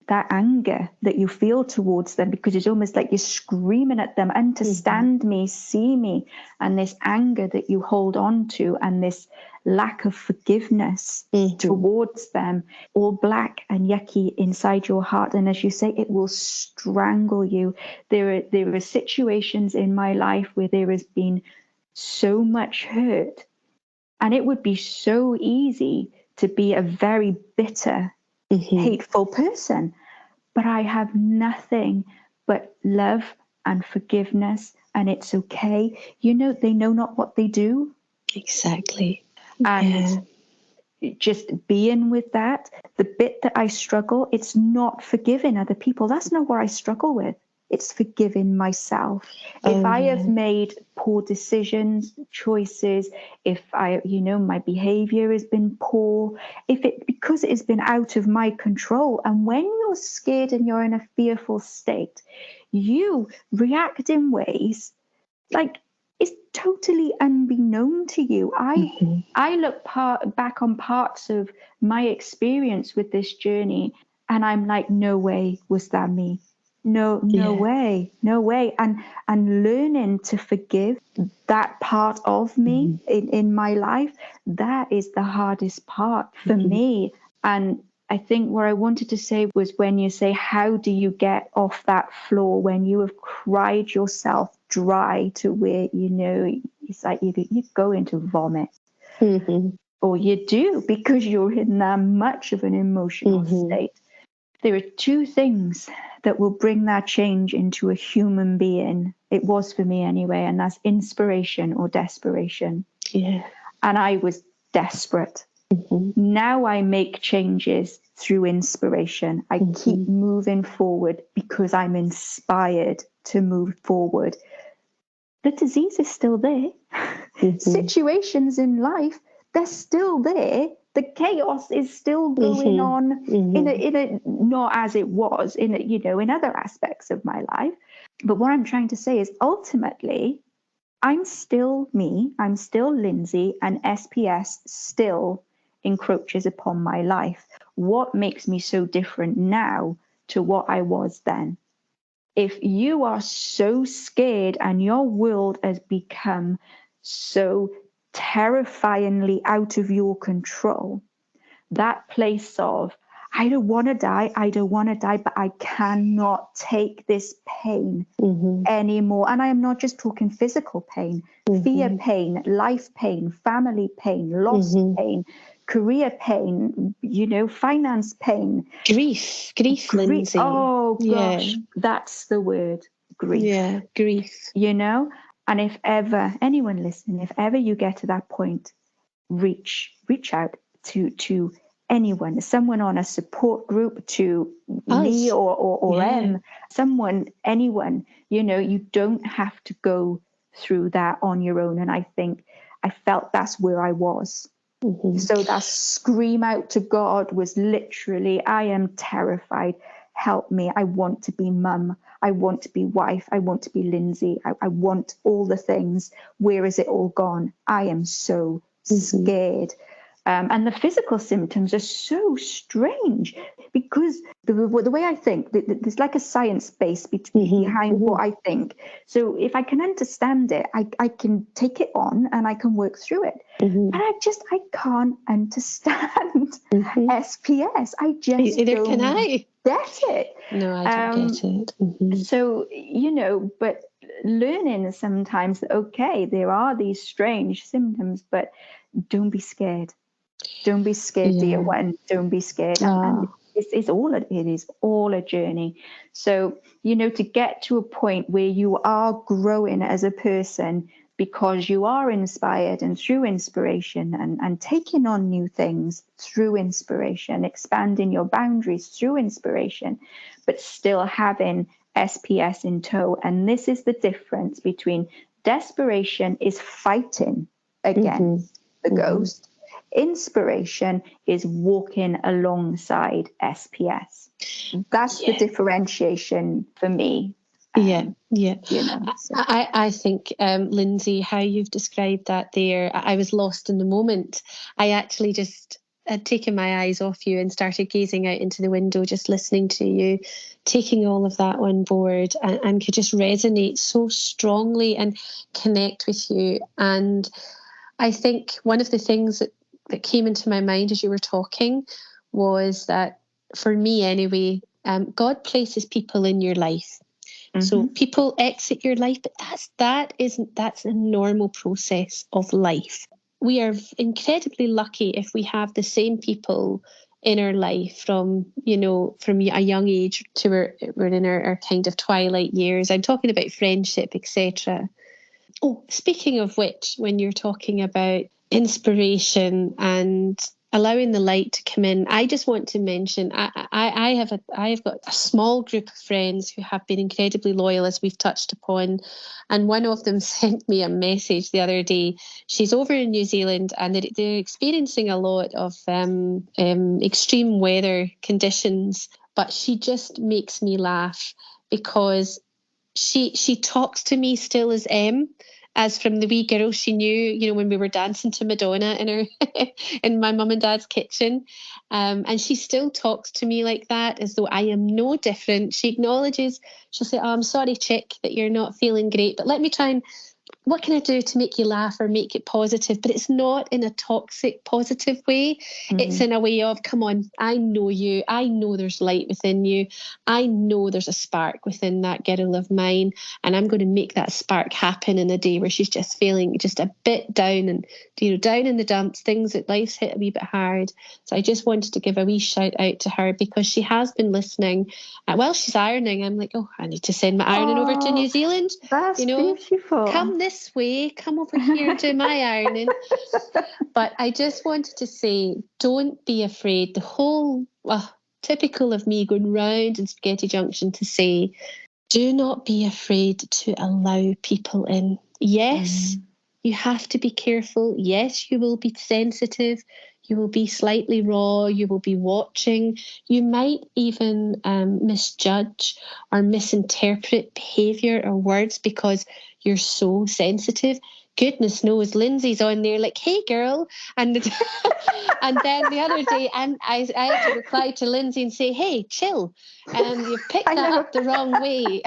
that anger that you feel towards them, because it's almost like you're screaming at them, understand me, see me, and this anger that you hold on to and this lack of forgiveness towards them, all black and yucky inside your heart. And as you say, it will strangle you. There are situations in my life where there has been so much hurt, and it would be so easy to be a very bitter, hateful person. But I have nothing but love and forgiveness, and it's okay. You know, they know not what they do. Exactly. And just being with that, the bit that I struggle, it's not forgiving other people. That's not what I struggle with. It's forgiving myself. If I have made poor decisions, choices, if my behavior has been poor, because it has been out of my control. And when you're scared and you're in a fearful state, you react in ways like it's totally unbeknown to you. I look back on parts of my experience with this journey, and I'm like, no way was that me. No way. And learning to forgive that part of me in my life, that is the hardest part for me. And I think what I wanted to say was, when you say, how do you get off that floor when you have cried yourself dry to where, it's like you go into vomit. Or you do, because you're in that much of an emotional state. There are two things that will bring that change into a human being. It was for me anyway, and that's inspiration or desperation. Yeah. And I was desperate. Now I make changes through inspiration. I keep moving forward because I'm inspired to move forward. The disease is still there. Situations in life, they're still there. The chaos is still going on in a not as it was in other aspects of my life. But what I'm trying to say is, ultimately, I'm still me, I'm still Lindsay, and SPS still encroaches upon my life. What makes me so different now to what I was then? If you are so scared and your world has become so terrifyingly out of your control, that place of, I don't want to die, but I cannot take this pain anymore. And I am not just talking physical pain, fear pain, life pain, family pain, loss pain, career pain, finance pain. Grief, Lindsay. Oh, gosh, that's the word, grief. Yeah, grief. And if ever, anyone listening, if ever you get to that point, reach out to anyone, someone on a support group, to me or someone, anyone. You don't have to go through that on your own. And I think I felt that's where I was. So that scream out to God was literally, I am terrified. Help me. I want to be mum. I want to be wife. I want to be Lindsay. I want all the things. Where is it all gone? I am so scared. And the physical symptoms are so strange, because the way I think, there's like a science base behind what I think. So if I can understand it, I can take it on and I can work through it. But I can't understand SPS. I just Either don't can I. get it. No, I don't get it. So, but learning sometimes that, okay, there are these strange symptoms, but don't be scared. Don't be scared, dear one. Don't be scared. And it is all a journey. So, to get to a point where you are growing as a person because you are inspired, and through inspiration and taking on new things through inspiration, expanding your boundaries through inspiration, but still having SPS in tow. And this is the difference between desperation is fighting against the ghost. Inspiration is walking alongside SPS. That's the differentiation for me. So. I think, Lindsay, how you've described that there, I was lost in the moment. I actually just I'd taken my eyes off you and started gazing out into the window, just listening to you, taking all of that on board, and could just resonate so strongly and connect with you. And I think one of the things that came into my mind as you were talking was that, for me anyway, God places people in your life. So people exit your life, but that's a normal process of life. We are incredibly lucky if we have the same people in our life from a young age to we're in our kind of twilight years. I'm talking about friendship, etc. Oh, speaking of which, when you're talking about inspiration and allowing the light to come in, I just want to mention I have got a small group of friends who have been incredibly loyal, as we've touched upon, and one of them sent me a message the other day. She's over in New Zealand and they're experiencing a lot of extreme weather conditions, but she just makes me laugh because she talks to me still as M, as from the wee girl she knew, when we were dancing to Madonna in her in my mum and dad's kitchen. And she still talks to me like that, as though I am no different. She acknowledges, she'll say, "Oh, I'm sorry, chick, that you're not feeling great, but let me try and what can I do to make you laugh or make it positive?" But it's not in a toxic, positive way. It's in a way of, come on, I know you. I know there's light within you. I know there's a spark within that girl of mine. And I'm going to make that spark happen in a day where she's just feeling just a bit down and, down in the dumps, things that life's hit a wee bit hard. So I just wanted to give a wee shout out to her because she has been listening. While she's ironing, I'm like, oh, I need to send my ironing over to New Zealand. That's beautiful. Come this way, come over here and do my ironing. But I just wanted to say, don't be afraid. The whole, typical of me going round in Spaghetti Junction to say, do not be afraid to allow people in. Yes, you have to be careful. Yes, you will be sensitive. You will be slightly raw. You will be watching. You might even misjudge or misinterpret behaviour or words because you're so sensitive. Goodness knows, Lindsay's on there like, "Hey, girl," and and then the other day, and I had to reply to Lindsay and say, "Hey, chill, you've picked that up the wrong way."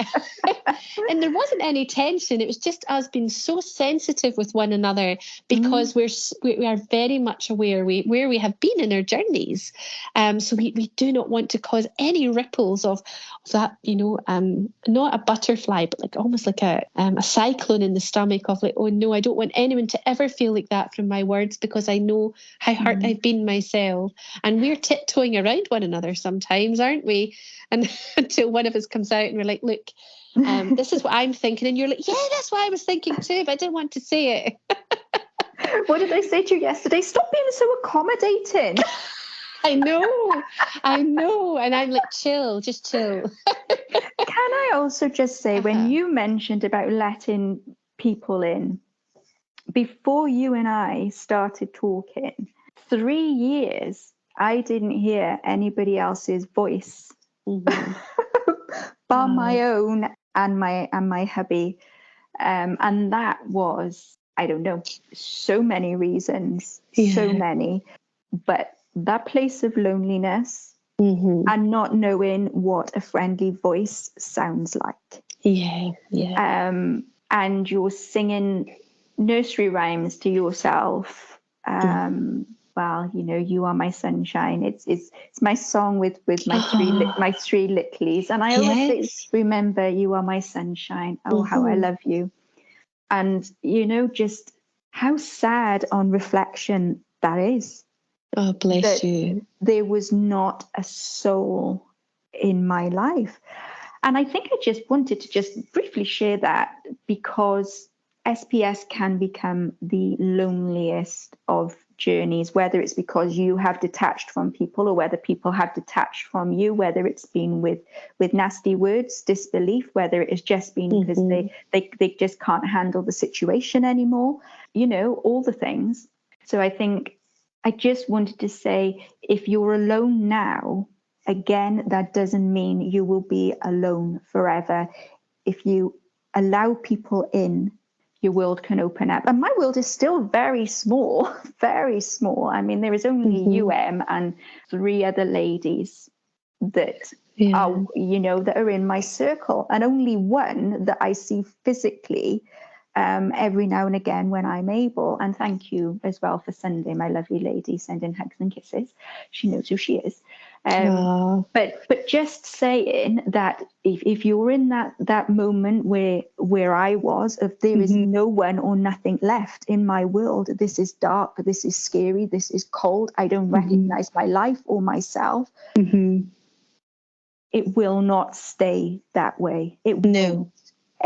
And there wasn't any tension. It was just us being so sensitive with one another because we are very much aware where we have been in our journeys. So we do not want to cause any ripples of that, not a butterfly, but almost like a cyclone in the stomach of oh no, I don't want anyone to ever feel like that from my words because I know how hurt I've been myself. And we're tiptoeing around one another sometimes, aren't we? And until one of us comes out and we're like, "Look, this is what I'm thinking," and you're like, "Yeah, that's what I was thinking too, but I didn't want to say it." What did I say to you yesterday? Stop being so accommodating. I know. And I'm like, chill, just chill. Can I also just say, when you mentioned about letting people in, before you and I started talking, 3 years, I didn't hear anybody else's voice but my own and my hubby. And that was, I don't know, so many reasons, so many. But that place of loneliness and not knowing what a friendly voice sounds like. And you're singing nursery rhymes to yourself. Well, you are my sunshine. It's my song with my three littlies, and I always say, remember, you are my sunshine. Oh, how I love you. And just how sad on reflection that is. Oh, bless you. There was not a soul in my life. And I think I just wanted to just briefly share that because SPS can become the loneliest of journeys, whether it's because you have detached from people or whether people have detached from you, whether it's been with nasty words, disbelief, whether it has just been because they just can't handle the situation anymore, all the things. So I think I just wanted to say, if you're alone now, again, that doesn't mean you will be alone forever. If you allow people in, your world can open up. And my world is still very small, very small. I mean, there is only you, Em, and 3 other ladies that are, that are in my circle, and only one that I see physically every now and again when I'm able. And thank you as well for Sunday, my lovely lady, sending hugs and kisses. She knows who she is. But just saying that if you're in that moment where I was, of there is no one or nothing left in my world, this is dark, this is scary, this is cold, I don't recognize my life or myself, it will not stay that way. It won't.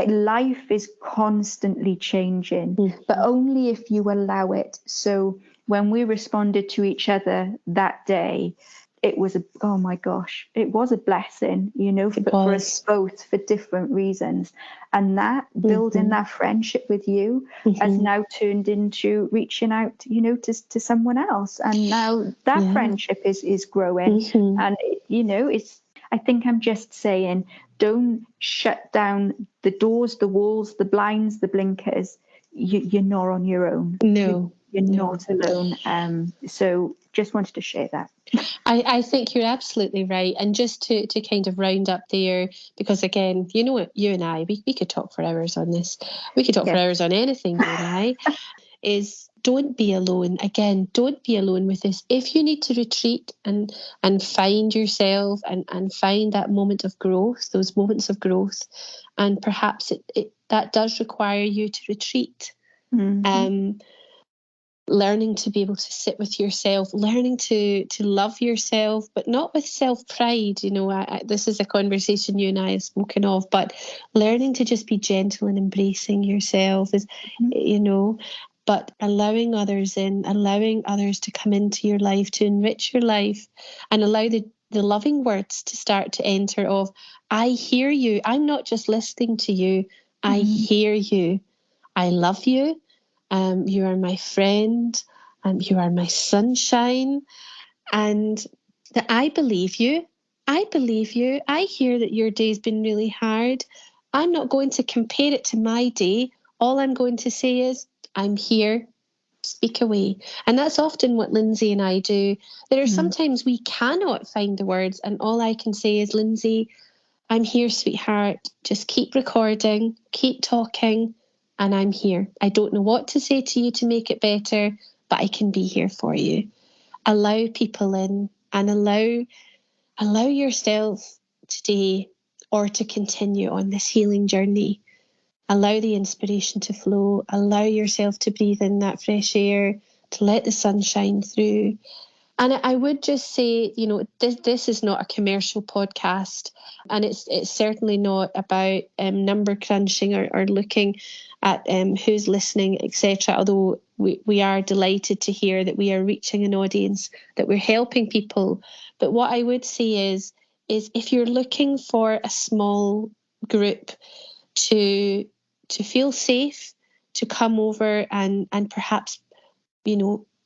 Life is constantly changing, but only if you allow it. So when we responded to each other that day, it was oh my gosh, it was a blessing, for us both, for different reasons. And that building that friendship with you has now turned into reaching out, to someone else. And now that friendship is growing. And, I think I'm just saying, don't shut down the doors, the walls, the blinds, the blinkers. You're not on your own. No. You're not alone. So just wanted to share that. I think you're absolutely right. And just to kind of round up there, because again, you and I, we could talk for hours on this. We could talk for hours on anything, you and I, is don't be alone. Again, don't be alone with this. If you need to retreat and find yourself and find that moment of growth, those moments of growth, and perhaps it that does require you to retreat. Learning to be able to sit with yourself, learning to love yourself, but not with self-pride. This is a conversation you and I have spoken of, but learning to just be gentle and embracing yourself is, but allowing others in, allowing others to come into your life, to enrich your life, and allow the loving words to start to enter of, I hear you. I'm not just listening to you. I hear you. I love you. You are my friend, you are my sunshine, and that I believe you. I believe you. I hear that your day's been really hard. I'm not going to compare it to my day. All I'm going to say is, I'm here. Speak away. And that's often what Lindsay and I do. There are sometimes we cannot find the words, and all I can say is, Lindsay, I'm here, sweetheart. Just keep recording, keep talking, and I'm here. I don't know what to say to you to make it better, but I can be here for you. Allow people in, and allow yourself today, or to continue on this healing journey. Allow the inspiration to flow. Allow yourself to breathe in that fresh air, to let the sun shine through. And I would just say, this is not a commercial podcast, and it's certainly not about number crunching or looking at who's listening, etc. Although we are delighted to hear that we are reaching an audience, that we're helping people. But what I would say is if you're looking for a small group to feel safe, to come over and perhaps,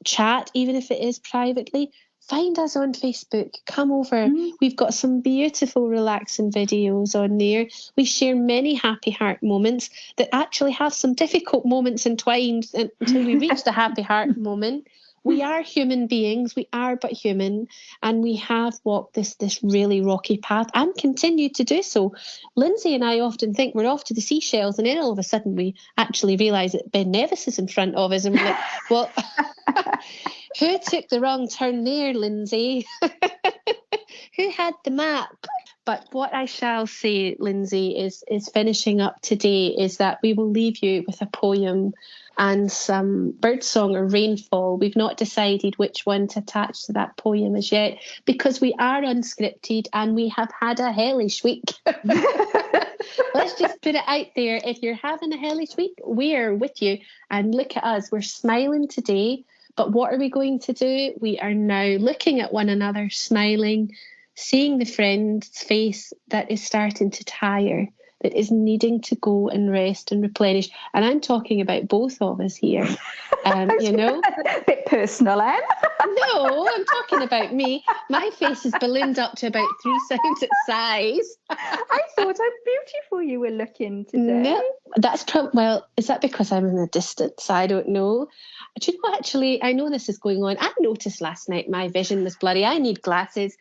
chat, even if it is privately, find us on Facebook. Come over. We've got some beautiful relaxing videos on there. We share many happy heart moments that actually have some difficult moments entwined until we reach the happy heart moment. We are human beings. We are but human, and we have walked this really rocky path and continue to do so. Lindsay and I often think we're off to the seashells, and then all of a sudden we actually realise that Ben Nevis is in front of us, and we're like, well, who took the wrong turn there, Lindsay? Who had the map? But what I shall say, Lindsay, is finishing up today, is that we will leave you with a poem and some birdsong or rainfall. We've not decided which one to attach to that poem as yet, because we are unscripted and we have had a hellish week. Let's just put it out there. If you're having a hellish week, we're with you. And look at us. We're smiling today. But what are we going to do? We are now looking at one another, smiling, seeing the friend's face that is starting to tire, that is needing to go and rest and replenish. And I'm talking about both of us here. You know, a bit personal, Em. No, I'm talking about me. My face is ballooned up to about 3 cents size. I thought how beautiful you were looking today. No, that's well, is that because I'm in the distance? I don't know. Do you know, actually, I know this is going on. I noticed last night my vision was blurry. I need glasses.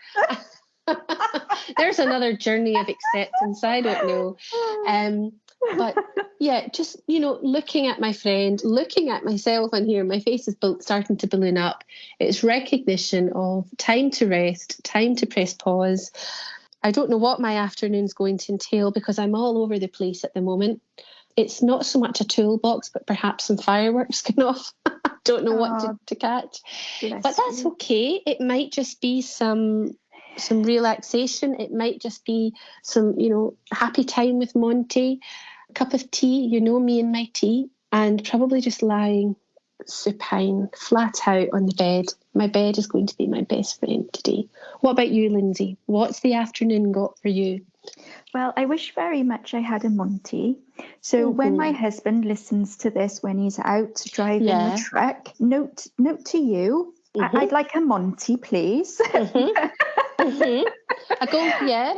There's another journey of acceptance. I don't know. But yeah, just, you know, looking at my friend, looking at myself on here, my face is starting to balloon up. It's recognition of time to rest, time to press pause. I don't know what my afternoon's going to entail because I'm all over the place at the moment. It's not so much a toolbox, but perhaps some fireworks going off. I don't know what to catch. But that's okay. It might just be some relaxation. It might just be some, you know, happy time with Monty, a cup of tea, you know me and my tea, and probably just lying supine, flat out on the bed. My bed is going to be my best friend today. What about you, Lindsay? What's the afternoon got for you? Well, I wish very much I had a Monty. So when my husband listens to this when he's out driving the truck, note to you, I'd like a Monty, please. A gold,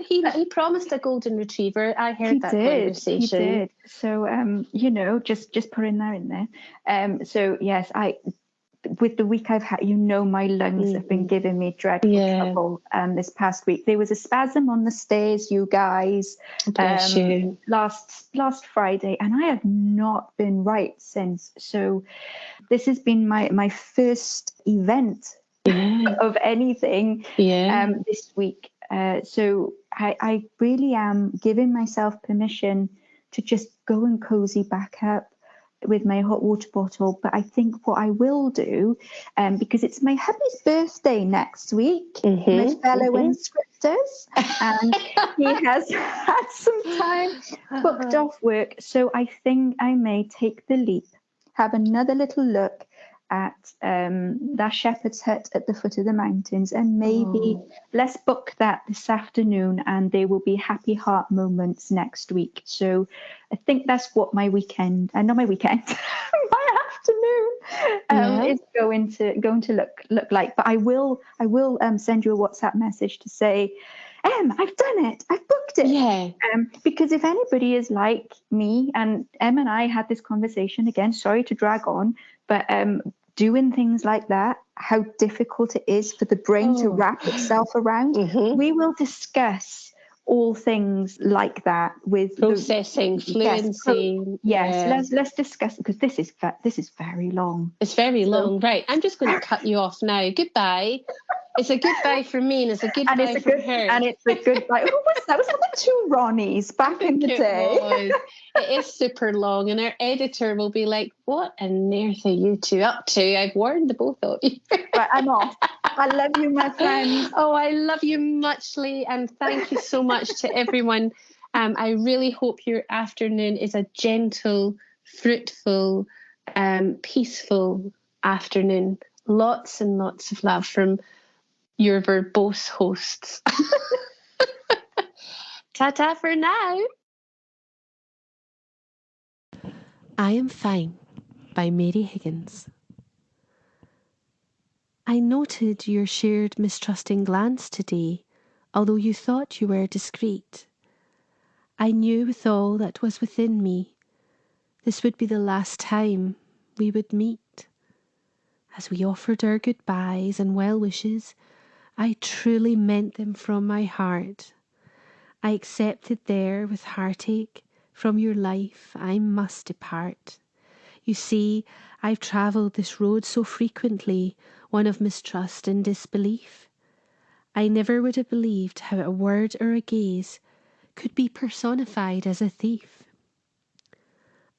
he promised a golden retriever. I heard that conversation. He did. So you know, just putting that in there. So yes, with the week I've had, you know, my lungs have been giving me dreadful trouble. This past week there was a spasm on the stairs, you guys. Bless you. Last Friday, and I have not been right since. So this has been my first event of anything this week. So I really am giving myself permission to just go and cozy back up with my hot water bottle. But I think what I will do, because it's my hubby's birthday next week, my fellow inscriptors, and he has had some time booked off work. So I think I may take the leap, have another little look at that shepherd's hut at the foot of the mountains, and maybe let's book that this afternoon, and there will be happy heart moments next week. So I think that's what my weekend, not my weekend, my afternoon is going to look like. But I will send you a WhatsApp message to say, I've done it. I've booked it. Yeah. Because if anybody is like me, and Em and I had this conversation again, sorry to drag on, but doing things like that, how difficult it is for the brain to wrap itself around. We will discuss all things like that with processing, fluency. Yes, let's discuss it, because this is very long. It's very long, right? I'm just going to cut you off now. Goodbye. It's a goodbye from me, and it's a goodbye from her. And it's a goodbye. Who was that? Was that the two Ronnies back in the day? It is super long, and our editor will be like, what on earth are you two up to? I've warned the both of you. Right, I'm off. I love you, my friends. Oh, I love you muchly, and thank you so much to everyone. I really hope your afternoon is a gentle, fruitful, peaceful afternoon. Lots and lots of love from your verbose hosts. Ta-ta for now. I Am Fine by Mary Higgins. I noted your shared mistrusting glance today, although you thought you were discreet. I knew with all that was within me, this would be the last time we would meet. As we offered our goodbyes and well wishes, I truly meant them from my heart. I accepted there with heartache, from your life I must depart. You see, I've travelled this road so frequently, one of mistrust and disbelief. I never would have believed how a word or a gaze could be personified as a thief.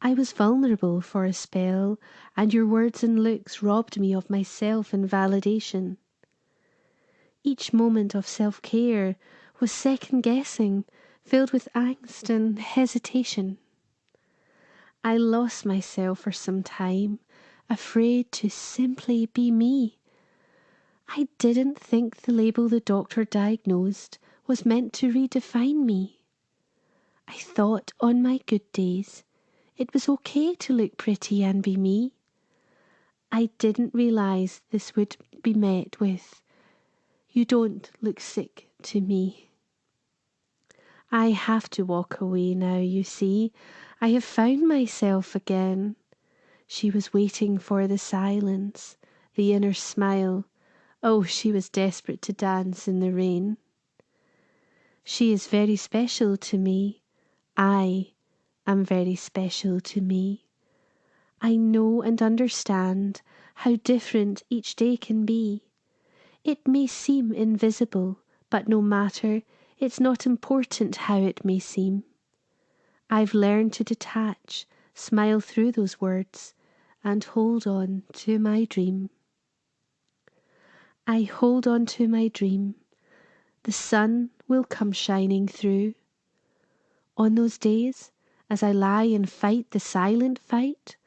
I was vulnerable for a spell, and your words and looks robbed me of myself and validation. Each moment of self-care was second-guessing, filled with angst and hesitation. I lost myself for some time, afraid to simply be me. I didn't think the label the doctor diagnosed was meant to redefine me. I thought on my good days it was okay to look pretty and be me. I didn't realise this would be met with, "You don't look sick to me." I have to walk away now, you see. I have found myself again. She was waiting for the silence, the inner smile. Oh, she was desperate to dance in the rain. She is very special to me. I am very special to me. I know and understand how different each day can be. It may seem invisible, but no matter, it's not important how it may seem. I've learned to detach, smile through those words, and hold on to my dream. I hold on to my dream. The sun will come shining through. On those days, as I lie and fight the silent fight,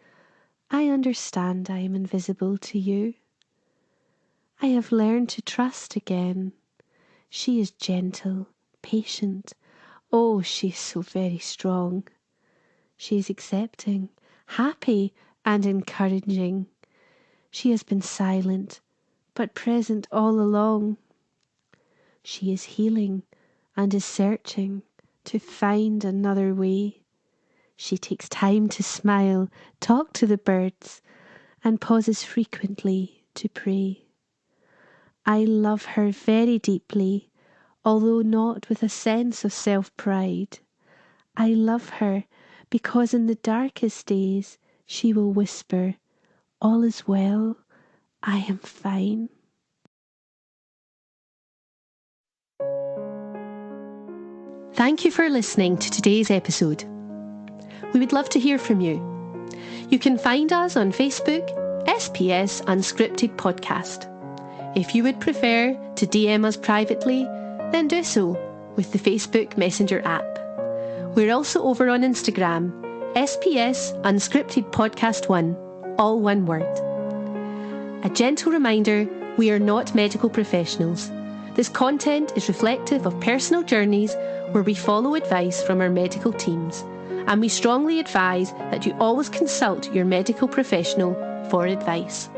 I understand I am invisible to you. I have learned to trust again. She is gentle, patient. Oh, she is so very strong. She is accepting, happy, and encouraging. She has been silent, but present all along. She is healing and is searching to find another way. She takes time to smile, talk to the birds, and pauses frequently to pray. I love her very deeply, although not with a sense of self-pride. I love her because in the darkest days she will whisper, "All is well, I am fine." Thank you for listening to today's episode. We would love to hear from you. You can find us on Facebook, SPS Unscripted Podcast. If you would prefer to DM us privately, then do so with the Facebook Messenger app. We're also over on Instagram, SPS Unscripted Podcast 1, all one word. A gentle reminder, we are not medical professionals. This content is reflective of personal journeys where we follow advice from our medical teams, and we strongly advise that you always consult your medical professional for advice.